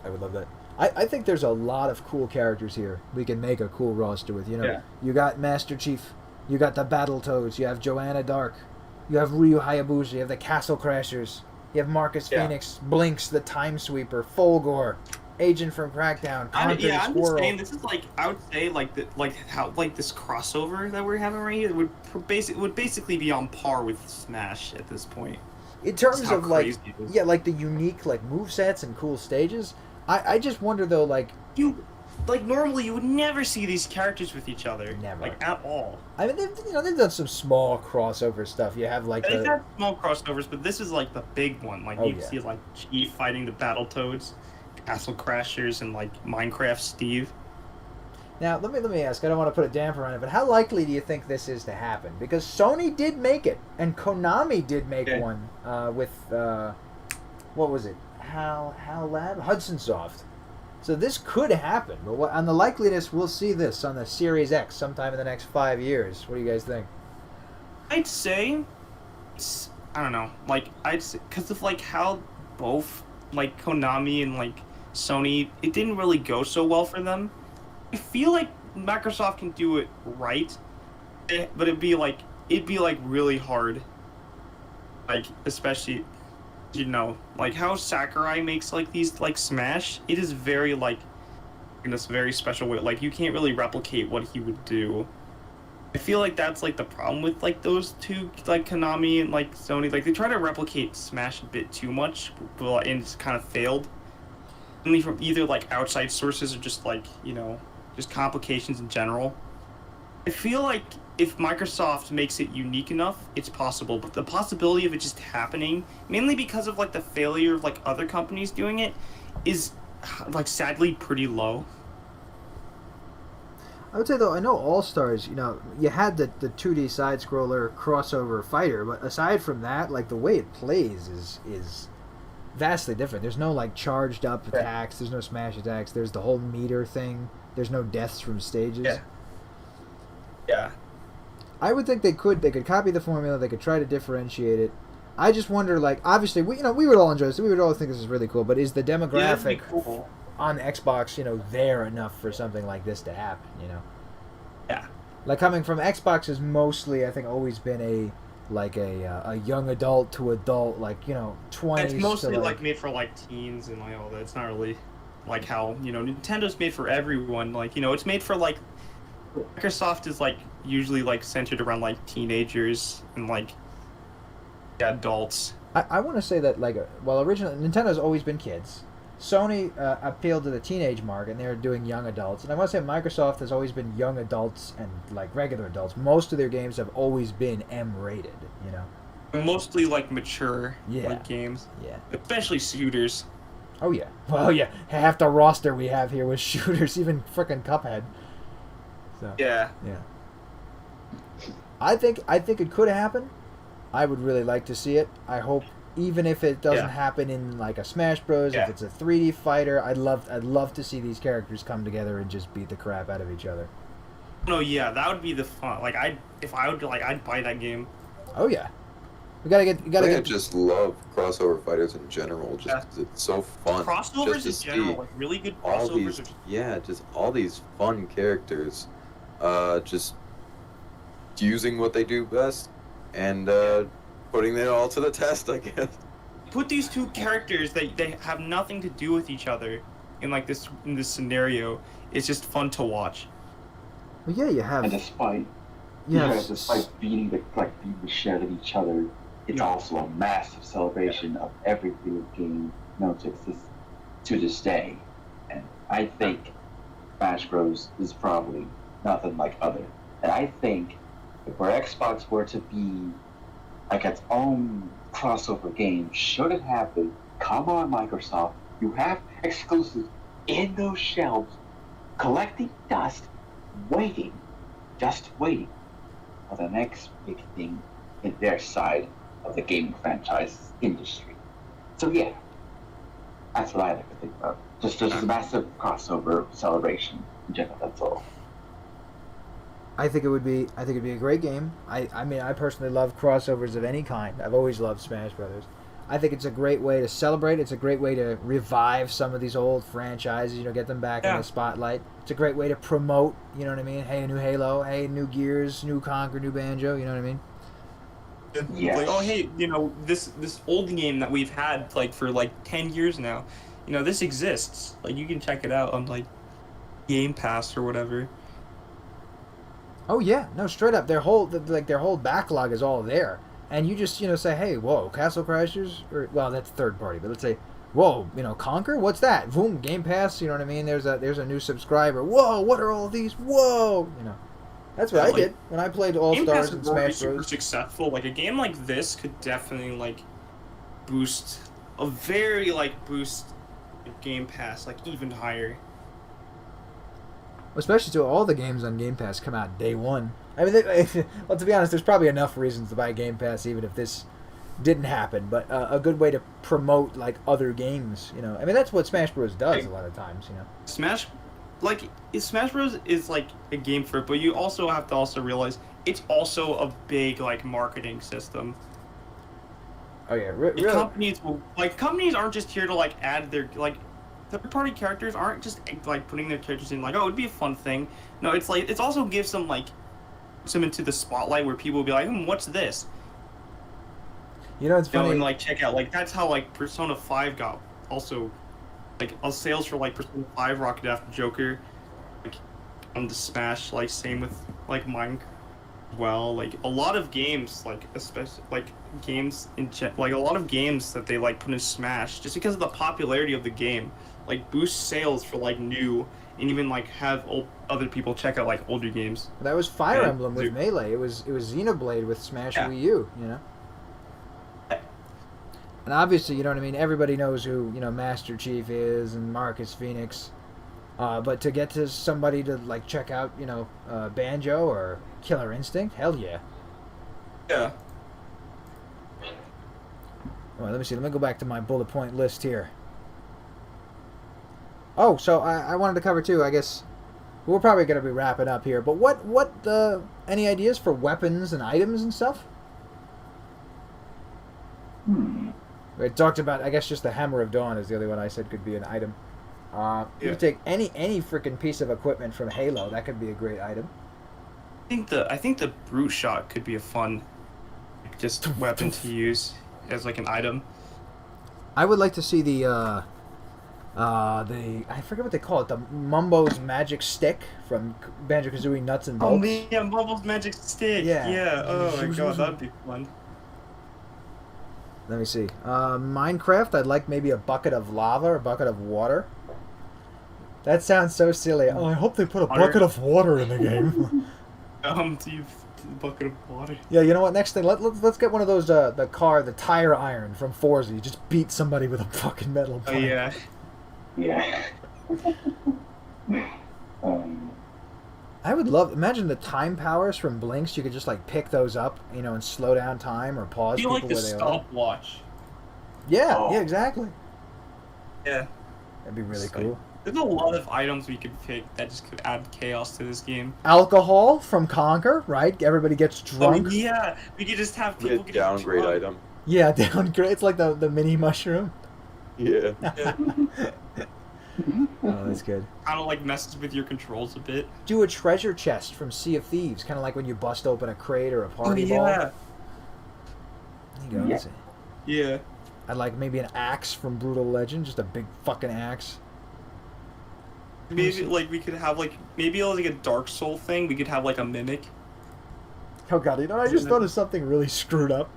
I would love that. I think there's a lot of cool characters here we can make a cool roster with. You got Master Chief, you got the Battletoads, you have Joanna Dark, you have Ryu Hayabusa, you have the Castle Crashers, you have Marcus Fenix, Blinx the Time Sweeper, Fulgore, Agent from Crackdown, Conker the I'm Squirrel. just saying this is like I would say like this crossover that we're having right here would basically be on par with Smash at this point. In terms of like the unique like movesets and cool stages, I just wonder though normally you would never see these characters with each other. Never. Like at all. I mean they've done some small crossover stuff. You have like they've had small crossovers, but this is like the big one. Like you see like Chief fighting the Battletoads. Castle Crashers and like Minecraft Steve. Now let me ask. I don't want to put a damper on it, but how likely do you think this is to happen? Because Sony did make it, and Konami did make one with what was it? HAL Lab, Hudson Soft. So this could happen, but on the likeliness, we'll see this on the Series X sometime in the next 5 years. What do you guys think? I'd say, I don't know, like I'd say because of like how both like Konami and like Sony, it didn't really go so well for them. I feel like Microsoft can do it right, but it'd be like really hard. Like especially, like how Sakurai makes like these like Smash. It is very like in this very special way. Like you can't really replicate what he would do. I feel like that's like the problem with like those two, like Konami and like Sony. Like they try to replicate Smash a bit too much, and it's kind of failed. Only from either like outside sources or just like just complications in general. I feel like if Microsoft makes it unique enough, it's possible. But the possibility of it just happening, mainly because of like the failure of like other companies doing it, is like sadly pretty low. I would say though, I know All Stars. You know, you had the 2D side scroller crossover fighter, but aside from that, like the way it plays is vastly different. There's no like charged up attacks. There's no smash attacks. There's the whole meter thing. There's no deaths from stages. Yeah. Yeah. I would think they could copy the formula. They could try to differentiate it. I just wonder, like, obviously, we would all enjoy this. We would all think this is really cool. But is the demographic cool on Xbox, there enough for something like this to happen? Yeah. Like coming from Xbox has mostly, I think, always been a young adult to adult, 20s. It's mostly to, like made for like teens and like all that. It's not really like how Nintendo's made for everyone. Like it's made for like Microsoft is like usually like centered around like teenagers and like adults. I want to say that originally Nintendo's always been kids. Sony appealed to the teenage market, and they're doing young adults. And I want to say Microsoft has always been young adults and like regular adults. Most of their games have always been M-rated. Mostly like mature games. Yeah. Especially shooters. Oh yeah. Well yeah. Half the roster we have here was shooters, even frickin' Cuphead. So yeah. Yeah. I think it could happen. I would really like to see it. I hope, even if it doesn't happen in like a Smash Bros, if it's a 3D fighter, I'd love to see these characters come together and just beat the crap out of each other. No, yeah, that would be the fun. Like I'd buy that game. Oh yeah. I just love crossover fighters in general. Just 'cause it's so fun. Crossovers just in general, like really good crossovers. Just all these fun characters, just using what they do best and putting it all to the test, I guess. Put these two characters that they have nothing to do with each other in this scenario. It's just fun to watch. Well, yeah, you have. And despite beating the shit out of each other, it's also a massive celebration of every video game known to exist to this day. And I think Smash Bros is probably nothing like other. And I think if our Xbox were to be like its own crossover game, should it happen, come on Microsoft, you have exclusives in those shelves, collecting dust, just waiting for the next big thing in their side of the gaming franchise industry. So yeah, that's what I like to think about. Just a massive crossover celebration in general, that's all. I think it'd be a great game. I mean, I personally love crossovers of any kind. I've always loved Smash Brothers. I think it's a great way to celebrate. It's a great way to revive some of these old franchises, get them back in the spotlight. It's a great way to promote, you know what I mean? Hey, a new Halo, hey, new Gears, new Conker, new Banjo, you know what I mean? Yes. Like, oh, hey, this old game that we've had, for 10 years now, this exists. Like, you can check it out on, Game Pass or whatever. Oh yeah, no, straight up, their whole backlog is all there, and you just say, hey, whoa, Castle Crashers, that's third party, but let's say, whoa, Conker, what's that? Boom, Game Pass, you know what I mean? There's a new subscriber. Whoa, what are all these? Whoa, that's what I did when I played All Stars and Smash Bros. Super successful. Like a game like this could definitely boost Game Pass even higher. Especially to all the games on Game Pass come out day one. I mean, well, to be honest, there's probably enough reasons to buy Game Pass even if this didn't happen. But a good way to promote other games, I mean, that's what Smash Bros. Does a lot of times, Smash Bros. Is a game for it, but you also have to realize it's also a big marketing system. Oh yeah, really. Companies aren't just here to add their third-party characters aren't just putting their characters in it'd be a fun thing. No, it's also gives them some into the spotlight where people will be like, what's this? It's funny. And check out that's how Persona 5 got also sales for Persona 5 rocketed after Joker on the Smash. Same with Minecraft. Well, a lot of games, especially games a lot of games that they put in Smash just because of the popularity of the game, boost sales for new and even have other people check out older games. That was Fire Emblem with Melee. It was Xenoblade with Smash Wii U. And obviously, you know what I mean. Everybody knows who Master Chief is and Marcus Phoenix. But to get to somebody to like check out, Banjo or Killer Instinct, hell yeah. Yeah. All right, let me see. Let me go back to my bullet point list here. Oh, so I wanted to cover too. I guess we're probably going to be wrapping up here. But any ideas for weapons and items and stuff? We talked about, I guess, just the Hammer of Dawn is the other one I said could be an item. You could take any freaking piece of equipment from Halo. That could be a great item. I think the brute shot could be a fun, just weapon to use as like an item. I would like to see the I forget what they call it, the Mumbo's Magic Stick from Banjo-Kazooie Nuts and Bolts. Oh yeah, Mumbo's Magic Stick. Yeah. Oh my god, that'd be fun. Let me see. Minecraft, I'd like maybe a bucket of lava or a bucket of water. That sounds so silly. Oh, I hope they put a bucket of water in the game. Bucket of water. Yeah, you know what? Next thing, let's get one of those the tire iron from Forza. You just beat somebody with a fucking metal pipe. Oh yeah. Yeah. I would imagine the time powers from Blinx. You could just like pick those up, and slow down time or pause people like the where they are. stopwatch. Yeah, yeah, exactly. Yeah. That'd be really cool. There's a lot of items we could pick that just could add chaos to this game. Alcohol from Conker, right? Everybody gets drunk. Oh, yeah, we could just have people get downgrade drunk. item. Yeah, downgrade. It's like the mini mushroom. Yeah. Oh, that's good. Kind of like messes with your controls a bit. Do a treasure chest from Sea of Thieves, kind of like when you bust open a crate or a party ball. Yeah. There you go. Yeah. I'd like maybe an axe from Brutal Legend, just a big fucking axe. Maybe like we could have like maybe like a Dark Soul thing. We could have like a mimic. Oh god, I just thought of something really screwed up.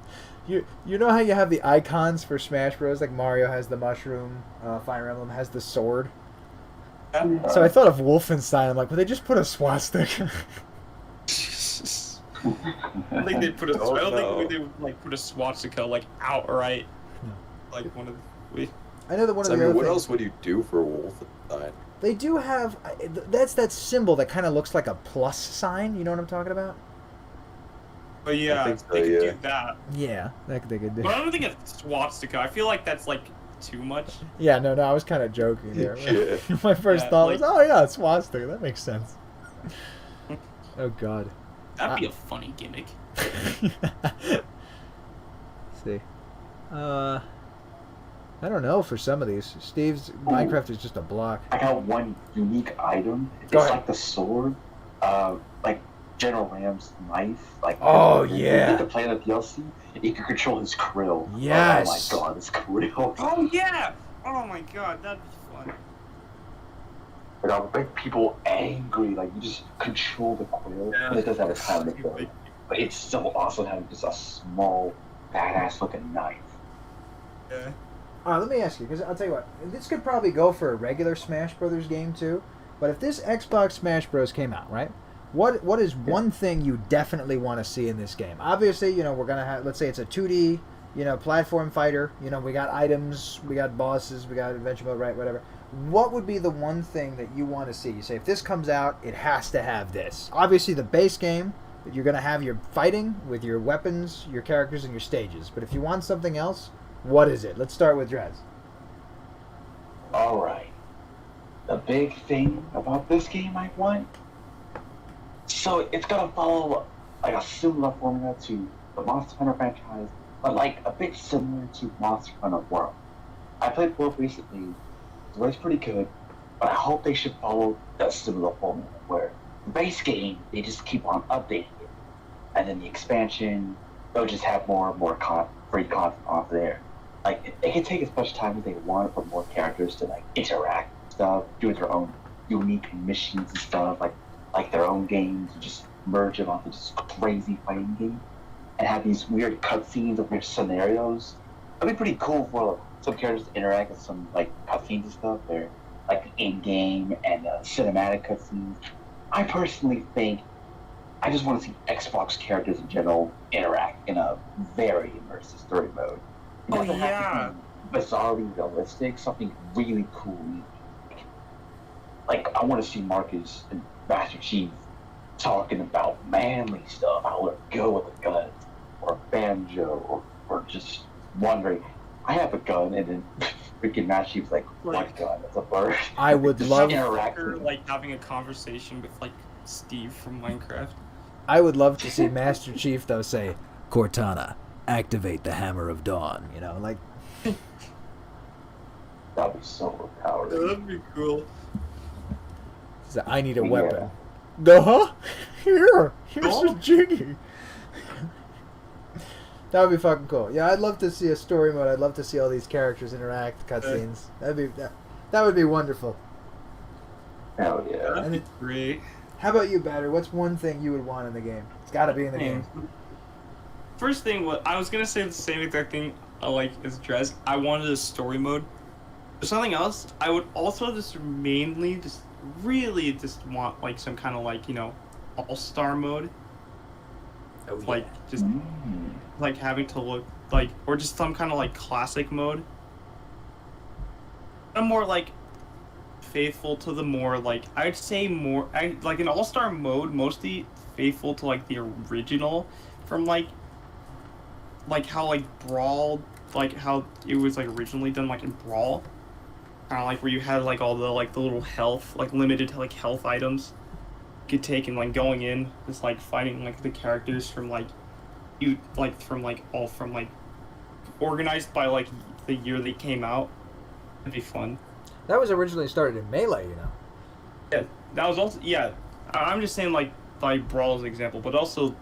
You know how you have the icons for Smash Bros? Like Mario has the mushroom, Fire Emblem has the sword. Yeah. So I thought of Wolfenstein. I'm like, well, they just put a swastika. I think they put a. I don't think they would like put a swastika like outright. No. Like one of the. I know that one of the other what things, else would you do for Wolfenstein? They do have that's that symbol that kind of looks like a plus sign. You know what I'm talking about? But yeah, I think so, they could yeah. do that. Yeah, that they could do. But I don't think a swastika. I feel like that's like too much. Yeah, no, I was kind of joking there. Yeah. My first thought was, oh yeah, it's swastika. That makes sense. Oh god. That'd be a funny gimmick. Let's see. I don't know for some of these. Steve's Minecraft is just a block. I got one unique item. It's Go ahead. like the sword, like General Ram's knife. Like You get to play the DLC, and you can control his krill. Yes. Oh my god, his krill. Oh yeah. Oh my god, that'd be fun. But I'll make people angry. Like you just control the krill, and it doesn't have a time to kill. But it's so awesome having just a small, badass looking knife. Yeah. All right, let me ask you, because I'll tell you what, this could probably go for a regular Smash Brothers game too, but if this Xbox Smash Bros. Came out, right, what is one thing you definitely want to see in this game? Obviously, we're going to have, let's say it's a 2D, platform fighter, we got items, we got bosses, we got adventure mode, right, whatever. What would be the one thing that you want to see? You say, if this comes out, it has to have this. Obviously, the base game, you're going to have your fighting with your weapons, your characters, and your stages, but if you want something else, what is it? Let's start with Drez. Alright. The big thing about this game I want, so it's gonna follow like a similar formula to the Monster Hunter franchise, but like a bit similar to Monster Hunter World. I played World recently, it was pretty good, but I hope they should follow that similar formula where the base game, they just keep on updating it. And then the expansion, they'll just have more and more free content off there. Like, they can take as much time as they want for more characters to, like, interact and stuff, do their own unique missions and stuff, like their own games, and just merge them onto this crazy fighting game, and have these weird cutscenes of weird scenarios. That'd be pretty cool for like, some characters to interact with some, like, cutscenes and stuff. They're, like, in-game and cinematic cutscenes. I personally think I just want to see Xbox characters in general interact in a very immersive story mode. It doesn't have to be bizarrely realistic, something really cool. Like I want to see Marcus and Master Chief talking about manly stuff. I would go with a gun or a banjo or just wondering. I have a gun, and then freaking Master Chief's like, what gun? It's a bird. I would love like having a conversation with like Steve from Minecraft. I would love to see Master Chief though say, Cortana, activate the Hammer of Dawn. You know, like. That'd be so overpowered. That'd be cool. So I need a weapon. Duh? Here's a Jiggy. That would be fucking cool. Yeah, I'd love to see a story mode. I'd love to see all these characters interact, cutscenes. That would be wonderful. Hell yeah. That'd be great. How about you, Batter? What's one thing you would want in the game? It's got to be in the game. First thing, I was gonna say the same exact thing like as Drez. I wanted a story mode. There's something else. I would also really want like some kind of like, you know, all-star mode. Oh, yeah. Like just like having to look like, or just some kind of like classic mode. I'm more like faithful to the more like, I'd say more like an all-star mode, mostly faithful to like the original from like how like Brawl, like how it was like originally done like in Brawl. Kind of like where you had like all the like the little health, like limited like health items you could take, and like going in just like fighting like the characters from like you like from like all from like organized by like the year they came out. It'd be fun. That was originally started in Melee, you know. Yeah, that was also I'm just saying like Brawl as an example, but also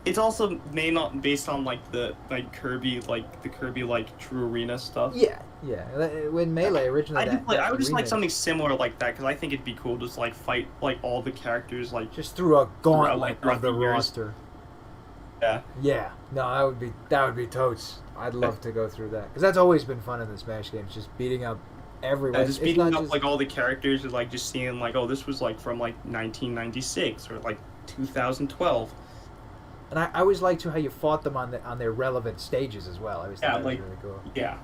it's also not based on like the Kirby like True Arena stuff. Yeah. When Melee originally, I would just like something similar like that, because I think it'd be cool to just like fight like all the characters like just through a gauntlet of the roster. Yeah. Yeah. No, that would be totes. I'd love to go through that, because that's always been fun in the Smash games, just beating up everyone. Yeah, just beating up like all the characters, and like just seeing like, oh, this was like from like 1996 or like 2012. And I always liked how you fought them on their relevant stages as well. I always thought that was really cool. Yeah.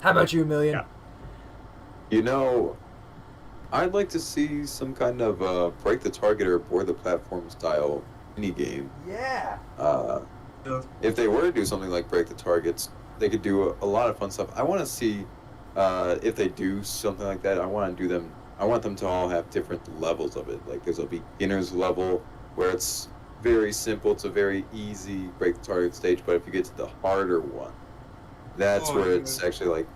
How about you, Million? Yeah. You know, I'd like to see some kind of break the target or board the platform style mini game. Yeah. If they were to do something like break the targets, they could do a lot of fun stuff. I want to see if they do something like that. I want them to all have different levels of it. Like there's a beginner's level where it's very simple to very easy break the target stage, but if you get to the harder one, that's where it's actually like,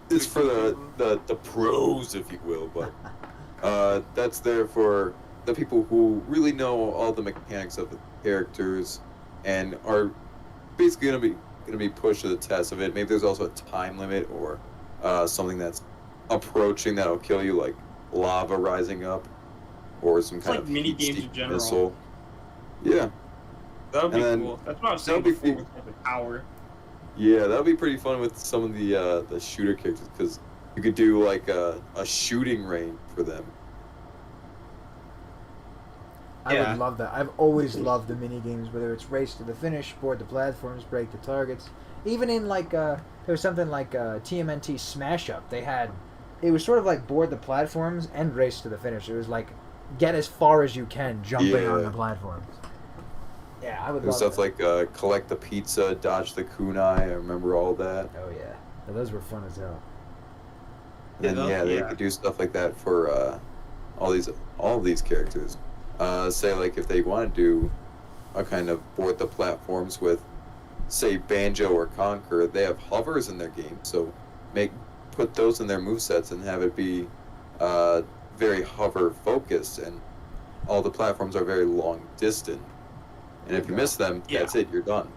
it's for the pros, if you will, but that's there for the people who really know all the mechanics of the characters and are basically gonna be pushed to the test of it. Maybe there's also a time limit or something that's approaching that'll kill you, like lava rising up or some kind of mini games in general. Missile. Yeah. That would be cool. That's what I was saying before with the power. Yeah, that would be pretty fun with some of the shooter characters, because you could do like a shooting range for them. I would love that. I've always loved the mini games, whether it's race to the finish, board the platforms, break the targets. Even in like there was something like TMNT Smash Up. It was sort of like board the platforms and race to the finish. It was like get as far as you can jumping on the platforms. Yeah, I would love stuff that. like collect the pizza, dodge the kunai. I remember all that. Oh yeah, those were fun as hell. And they could do stuff like that for all these characters. Say like if they want to do a kind of board the platforms with, say, Banjo or Conker, they have hovers in their game, so put those in their movesets and have it be very hover focused, and all the platforms are very long distant. And if you miss them, that's it. You're done.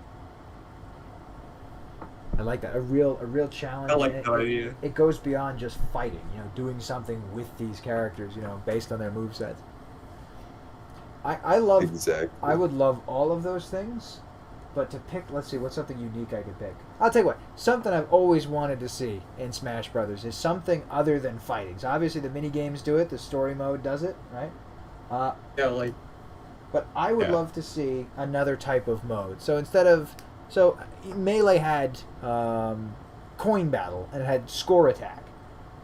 I like that. A real challenge. I like that idea. It goes beyond just fighting. You know, doing something with these characters. You know, based on their movesets. I love. Exactly. I would love all of those things, but to pick, let's see, what's something unique I could pick. I'll tell you what. Something I've always wanted to see in Smash Brothers is something other than fighting. So obviously the mini games do it. The story mode does it, right? But I would love to see another type of mode. So Melee had coin battle and it had score attack.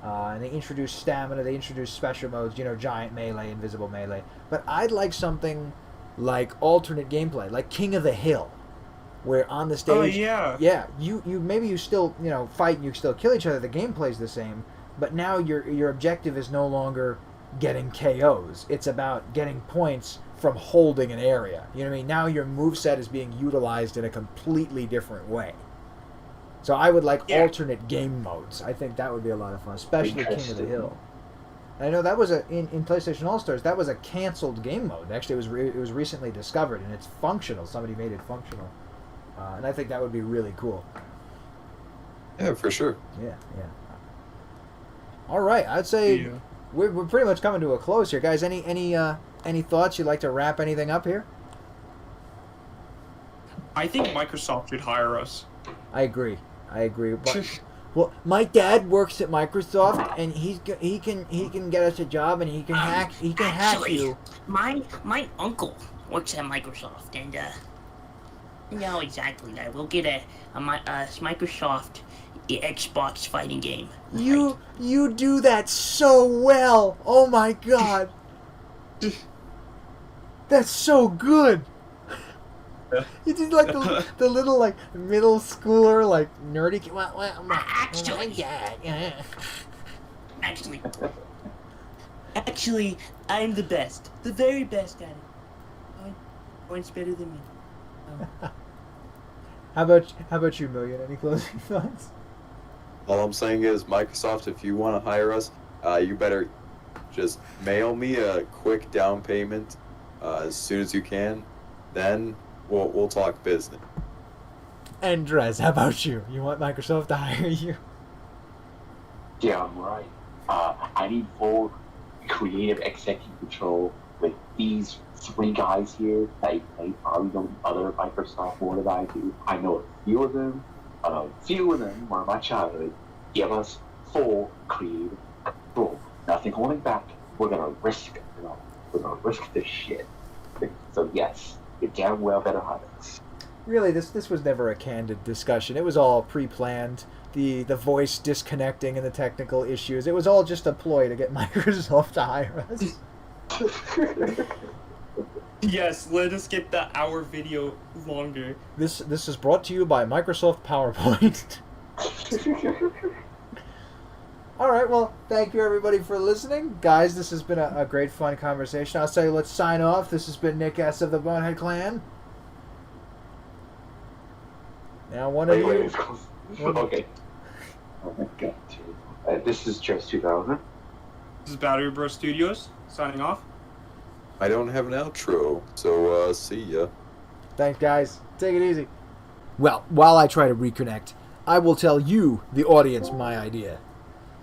And they introduced stamina, they introduced special modes, giant melee, invisible melee. But I'd like something like alternate gameplay, like King of the Hill, where on the stage, Oh yeah. yeah, you maybe you still fight and you still kill each other. The gameplay's the same, but now your objective is no longer getting KOs. It's about getting points from holding an area. You know what I mean? Now your moveset is being utilized in a completely different way. So I would like alternate game modes. I think that would be a lot of fun, especially King of the Hill. I know that was in PlayStation All Stars. That was a canceled game mode. Actually, it was recently discovered and it's functional. Somebody made it functional, and I think that would be really cool. Yeah, for sure. Yeah. All right, I'd say we're pretty much coming to a close here, guys. Any thoughts you'd like to wrap anything up here? I think Microsoft should hire us. I agree. But, well, my dad works at Microsoft, and he can get us a job, and he can hack you. My uncle works at Microsoft, and no, exactly that. We'll get a Microsoft Xbox fighting game. You do that so well. Oh my God, that's so good. You did like the little like middle schooler like nerdy. Actually, I'm the best, the very best at it. No one's better than me. How about you, Million? Any closing thoughts? All I'm saying is, Microsoft, if you want to hire us, you better just mail me a quick down payment as soon as you can. Then we'll talk business. And Drez, how about you? You want Microsoft to hire you? Yeah, I'm right. I need full creative executive control with these three guys here. They probably know other Microsoft more than I do. I know a few of them. A few of them were my childhood. Give us full creative control. Nothing holding back. We're gonna risk it. We're gonna risk this shit. So yes, you damn well better hire us. Really, this was never a candid discussion. It was all pre-planned. The voice disconnecting and the technical issues. It was all just a ploy to get Microsoft to hire us. Yes, let us get the hour video longer. This is brought to you by Microsoft PowerPoint. All right, well, thank you everybody for listening. Guys, this has been a great fun conversation. I'll say let's sign off. This has been Nick S. of the Bonehead Clan. Now one of you... Okay. This is Just 2000. This is BatteryBro Studios, signing off. I don't have an outro, so see ya. Thanks, guys. Take it easy. Well, while I try to reconnect, I will tell you, the audience, my idea.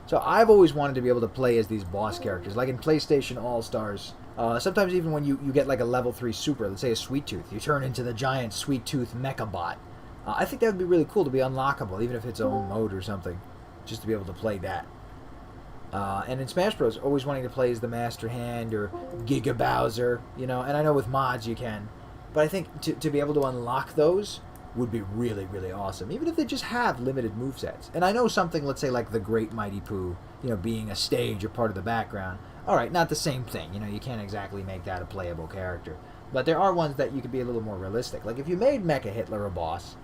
So I've always wanted to be able to play as these boss characters, like in PlayStation All-Stars. Sometimes even when you get like a level 3 super, let's say a Sweet Tooth, you turn into the giant Sweet Tooth mecha bot. I think that would be really cool to be unlockable, even if it's its own mode or something, just to be able to play that. And in Smash Bros, always wanting to play as the Master Hand or Giga Bowser, and I know with mods you can. But I think to be able to unlock those would be really, really awesome, even if they just have limited movesets. And I know something, let's say, like the Great Mighty Pooh, being a stage or part of the background. All right, not the same thing. You can't exactly make that a playable character. But there are ones that you could be a little more realistic. Like if you made Mecha Hitler a boss,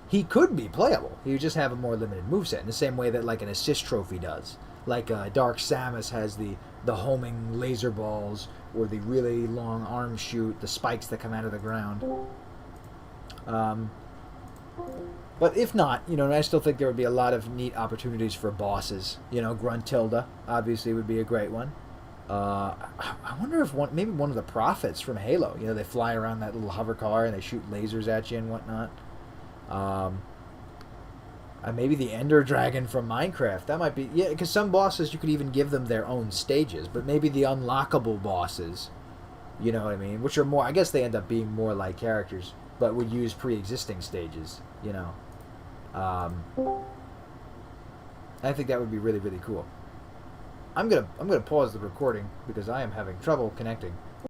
he could be playable. He would just have a more limited moveset, in the same way that like an assist trophy does. Like Dark Samus has the homing laser balls, or the really long arm shoot, the spikes that come out of the ground. But if not, I still think there would be a lot of neat opportunities for bosses. Gruntilda obviously would be a great one. I wonder if maybe one of the prophets from Halo. They fly around that little hover car and they shoot lasers at you and whatnot. Maybe the Ender Dragon from Minecraft. That might be... Yeah, because some bosses, you could even give them their own stages. But maybe the unlockable bosses, you know what I mean? Which are more... I guess they end up being more like characters, but would use pre-existing stages, I think that would be really, really cool. I'm gonna pause the recording because I am having trouble connecting.